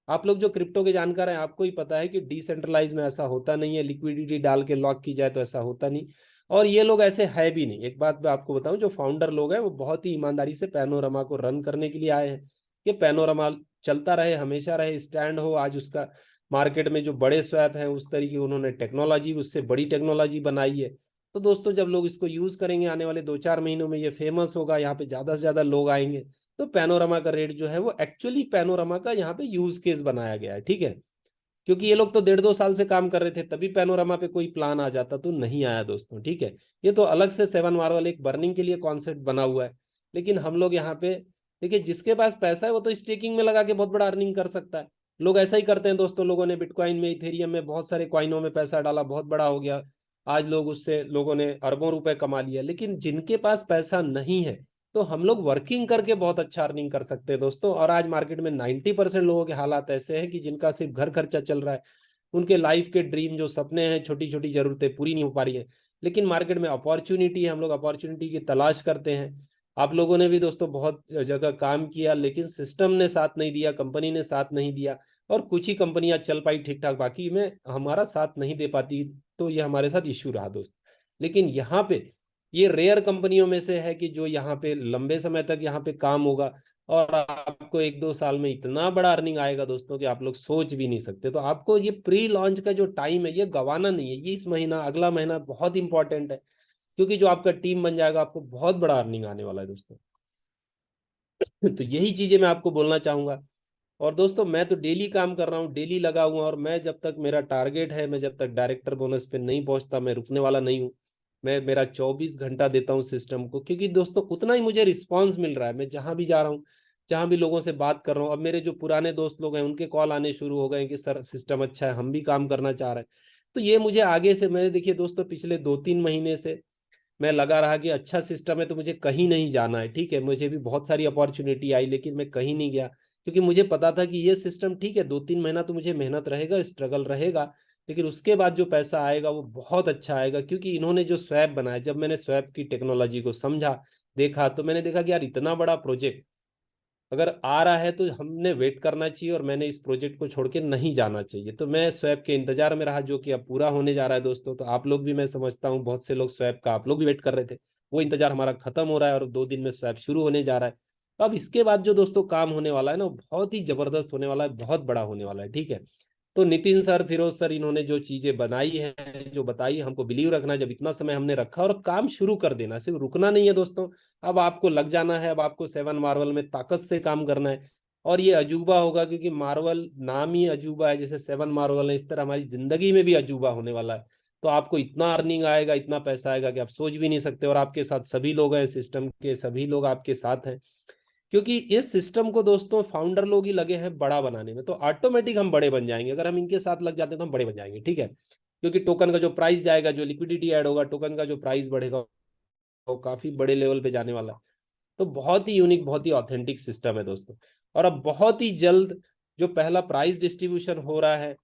आप लोग जो क्रिप्टो के जानकार हैं, आपको ही पता है कि डिसेंट्रलाइज में ऐसा होता नहीं है, लिक्विडिटी डाल के लॉक की जाए तो ऐसा होता नहीं। और ये लोग ऐसे है भी नहीं। एक बात मैं आपको बताऊं, जो फाउंडर लोग हैं वो बहुत ही ईमानदारी से पैनोरमा को रन करने के लिए आए हैं, कि पैनोरमा चलता रहे, हमेशा रहे, स्टैंड हो। आज उसका मार्केट में जो बड़े स्वैप हैं उस तरीके उन्होंने टेक्नोलॉजी, उससे बड़ी टेक्नोलॉजी बनाई है। तो दोस्तों जब लोग इसको यूज करेंगे, आने वाले 2-4 महीनों में ये फेमस होगा, यहाँ पे ज्यादा से ज्यादा लोग आएंगे। तो पैनोरमा का रेट जो है वो एक्चुअली पैनोरमा का यहाँ पे यूज केस बनाया गया है, ठीक है। क्योंकि ये लोग तो 1.5-2 साल से काम कर रहे थे, तभी पैनोरमा पे कोई प्लान आ जाता तो नहीं आया दोस्तों, ठीक है। ये तो अलग से 7 मार्वल एक बर्निंग के लिए कॉन्सेप्ट बना हुआ है। लेकिन हम लोग यहाँ पे देखिए, जिसके पास पैसा है वो तो स्टेकिंग में लगा के बहुत बड़ा अर्निंग कर सकता है। लोग ऐसा ही करते हैं दोस्तों। लोगों ने बिटकॉइन में, इथेरियम में, बहुत सारे कॉइनों में पैसा डाला, बहुत बड़ा हो गया। आज लोग उससे, लोगों ने अरबों रुपए कमा लिया। लेकिन जिनके पास पैसा नहीं है, तो हम लोग वर्किंग करके बहुत अच्छा अर्निंग कर सकते हैं दोस्तों। और आज मार्केट में 90% लोगों के हालात ऐसे हैं कि जिनका सिर्फ घर खर्चा चल रहा है। उनके लाइफ के ड्रीम, जो सपने हैं, छोटी छोटी जरूरतें पूरी नहीं हो पा रही है। लेकिन मार्केट में अपॉर्चुनिटी है, हम लोग अपॉर्चुनिटी की तलाश करते हैं। आप लोगों ने भी दोस्तों बहुत जगह काम किया, लेकिन सिस्टम ने साथ नहीं दिया, कंपनी ने साथ नहीं दिया, और कुछ ही कंपनियां चल पाई ठीक ठाक, बाकी में हमारा साथ नहीं दे पाती, तो ये हमारे साथ इश्यू रहा दोस्त। लेकिन यहाँ पे ये रेयर कंपनियों में से है कि जो यहाँ पे लंबे समय तक यहाँ पे काम होगा, और आपको 1-2 साल में इतना बड़ा अर्निंग आएगा दोस्तों कि आप लोग सोच भी नहीं सकते। तो आपको ये प्री लॉन्च का जो टाइम है ये गवाना नहीं है, ये इस महीना अगला महीना बहुत इंपॉर्टेंट है, क्योंकि जो आपका टीम बन जाएगा आपको बहुत बड़ा अर्निंग आने वाला है दोस्तों। तो यही चीजें मैं आपको बोलना चाहूंगा। और दोस्तों मैं तो डेली काम कर रहा हूँ, डेली लगा हुआ, और मैं जब तक मेरा टारगेट है, मैं जब तक डायरेक्टर बोनस पे नहीं पहुंचता, मैं रुकने वाला नहीं हूँ। मैं मेरा 24 घंटा देता हूँ सिस्टम को, क्योंकि दोस्तों उतना ही मुझे रिस्पॉन्स मिल रहा है। मैं जहां भी जा रहा हूँ, जहां भी लोगों से बात कर रहा हूँ, अब मेरे जो पुराने दोस्त लोग हैं उनके कॉल आने शुरू हो गए कि सर सिस्टम अच्छा है, हम भी काम करना चाह रहे हैं। तो ये मुझे आगे से, मैं देखिए दोस्तों पिछले 2-3 महीने से मैं लगा रहा कि अच्छा सिस्टम है तो मुझे कहीं नहीं जाना है, ठीक है, मुझे भी बहुत सारी अपॉर्चुनिटी आई लेकिन मैं कहीं नहीं गया, क्योंकि मुझे पता था कि ये सिस्टम ठीक है, 2-3 महीना तो मुझे मेहनत रहेगा, स्ट्रगल रहेगा, लेकिन उसके बाद जो पैसा आएगा वो बहुत अच्छा आएगा। क्योंकि इन्होंने जो स्वैप बनाया, जब मैंने स्वैप की टेक्नोलॉजी को समझा, देखा, तो मैंने देखा कि यार इतना बड़ा प्रोजेक्ट अगर आ रहा है तो हमने वेट करना चाहिए, और मैंने इस प्रोजेक्ट को छोड़ के नहीं जाना चाहिए। तो मैं स्वैप के इंतजार में रहा, जो कि अब पूरा होने जा रहा है दोस्तों। तो आप लोग भी, मैं समझता हूँ बहुत से लोग स्वैप का आप लोग भी वेट कर रहे थे, वो इंतजार हमारा खत्म हो रहा है, और 2 दिन में स्वैप शुरू होने जा रहा है। तो अब इसके बाद जो दोस्तों काम होने वाला है ना, वो बहुत ही जबरदस्त होने वाला है, बहुत बड़ा होने वाला है, ठीक है। तो नितिन सर, फिरोज सर, इन्होंने जो चीजें बनाई है, जो बताई, हमको बिलीव रखना, जब इतना समय हमने रखा, और काम शुरू कर देना, सिर्फ रुकना नहीं है दोस्तों। अब आपको लग जाना है, अब आपको 7 मार्वल में ताकत से काम करना है। और ये अजूबा होगा, क्योंकि मार्वल नाम ही अजूबा है, जैसे 7 मार्वल है, इस तरह हमारी जिंदगी में भी अजूबा होने वाला है। तो आपको इतना अर्निंग आएगा, इतना पैसा आएगा कि आप सोच भी नहीं सकते, और आपके साथ सभी लोग हैं, सिस्टम के सभी लोग आपके साथ हैं। क्योंकि इस सिस्टम को दोस्तों फाउंडर लोग ही लगे हैं बड़ा बनाने में, तो ऑटोमेटिक हम बड़े बन जाएंगे, अगर हम इनके साथ लग जाते हैं तो हम बड़े बन जाएंगे, ठीक है। क्योंकि टोकन का जो प्राइस जाएगा, जो लिक्विडिटी ऐड होगा, टोकन का जो प्राइस बढ़ेगा, वो काफी बड़े लेवल पे जाने वाला है। तो बहुत ही यूनिक, बहुत ही ऑथेंटिक सिस्टम है दोस्तों। और अब बहुत ही जल्द जो पहला प्राइस डिस्ट्रीब्यूशन हो रहा है,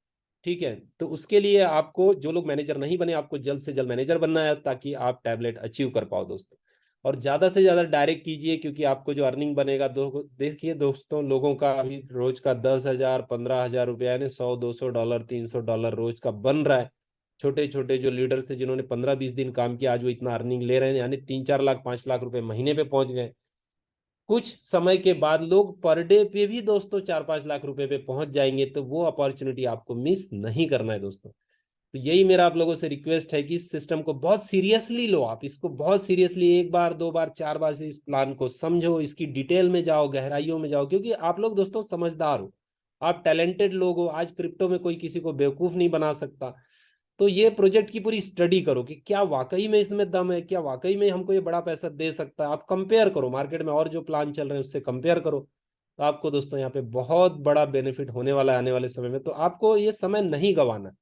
ठीक है, तो उसके लिए आपको, जो लोग मैनेजर नहीं बने, आपको जल्द से जल्द मैनेजर बनना है, ताकि आप टैबलेट अचीव कर पाओ दोस्तों। और ज्यादा से ज्यादा डायरेक्ट कीजिए, क्योंकि आपको जो अर्निंग बनेगा, देखिए दोस्तों, लोगों का अभी रोज का 10,000 15,000 रुपया, यानी $100, $200, $300 रोज का बन रहा है। छोटे छोटे जो लीडर्स थे, जिन्होंने 15-20 दिन काम किया, आज वो इतना अर्निंग ले रहे हैं, यानी 3-4 लाख 5 लाख रुपए महीने पे पहुंच गए। कुछ समय के बाद लोग पर डे पे भी दोस्तों 4-5 लाख रुपए पे पहुंच जाएंगे, तो वो अपॉर्चुनिटी आपको मिस नहीं करना है दोस्तों। तो यही मेरा आप लोगों से रिक्वेस्ट है कि इस सिस्टम को बहुत सीरियसली लो, आप इसको बहुत सीरियसली, 1 बार 2 बार 4 बार से इस प्लान को समझो, इसकी डिटेल में जाओ, गहराइयों में जाओ, क्योंकि आप लोग दोस्तों समझदार हो, आप टैलेंटेड लोग हो। आज क्रिप्टो में कोई किसी को बेवकूफ नहीं बना सकता। तो ये प्रोजेक्ट की पूरी स्टडी करो कि क्या वाकई में इसमें दम है, क्या वाकई में हमको ये बड़ा पैसा दे सकता है। आप कंपेयर करो मार्केट में और जो प्लान चल रहे हैं उससे कंपेयर करो, तो आपको दोस्तों यहाँ पे बहुत बड़ा बेनिफिट होने वाला है आने वाले समय में। तो आपको ये समय नहीं गंवाना।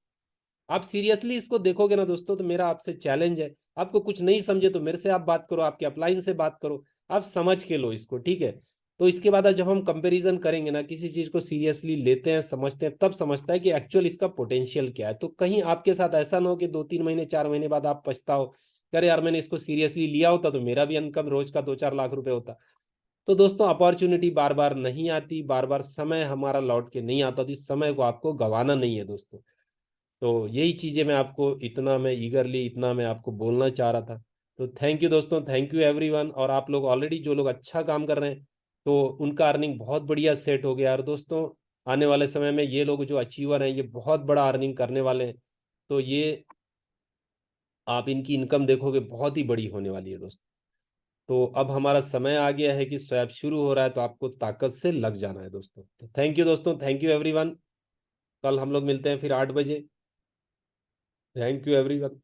आप सीरियसली इसको देखोगे ना दोस्तों, तो मेरा आपसे चैलेंज है, आपको कुछ नहीं समझे तो मेरे से आप बात करो, आपके अपलाइन से बात करो, आप समझ के लो इसको, ठीक है। तो इसके बाद जब हम कंपैरिजन करेंगे ना, किसी चीज को सीरियसली लेते हैं, समझते हैं, तब समझता है कि एक्चुअल इसका पोटेंशियल क्या है। तो कहीं आपके साथ ऐसा ना हो कि 2-3 महीने 4 महीने बाद आप पछताओ, अरे यार मैंने इसको सीरियसली लिया होता तो मेरा भी इनकम रोज का 2-4 लाख रुपए होता। तो दोस्तों अपॉर्चुनिटी बार बार नहीं आती, बार बार समय हमारा लौट के नहीं आता, तो इस समय को आपको गंवाना नहीं है दोस्तों। तो यही चीजें मैं आपको, इतना मैं ईगरली, इतना मैं आपको बोलना चाह रहा था। तो थैंक यू दोस्तों, थैंक यू एवरीवन। और आप लोग ऑलरेडी जो लोग अच्छा काम कर रहे हैं, तो उनका अर्निंग बहुत बढ़िया सेट हो गया। और दोस्तों आने वाले समय में ये लोग जो अचीवर हैं, ये बहुत बड़ा अर्निंग करने वाले हैं। तो ये आप इनकी इनकम देखोगे बहुत ही बड़ी होने वाली है दोस्तों। तो अब हमारा समय आ गया है कि स्वैप शुरू हो रहा है, तो आपको ताकत से लग जाना है दोस्तों। तो थैंक यू दोस्तों, थैंक यू एवरीवन। कल हम लोग मिलते हैं फिर 8 बजे। Thank you everyone.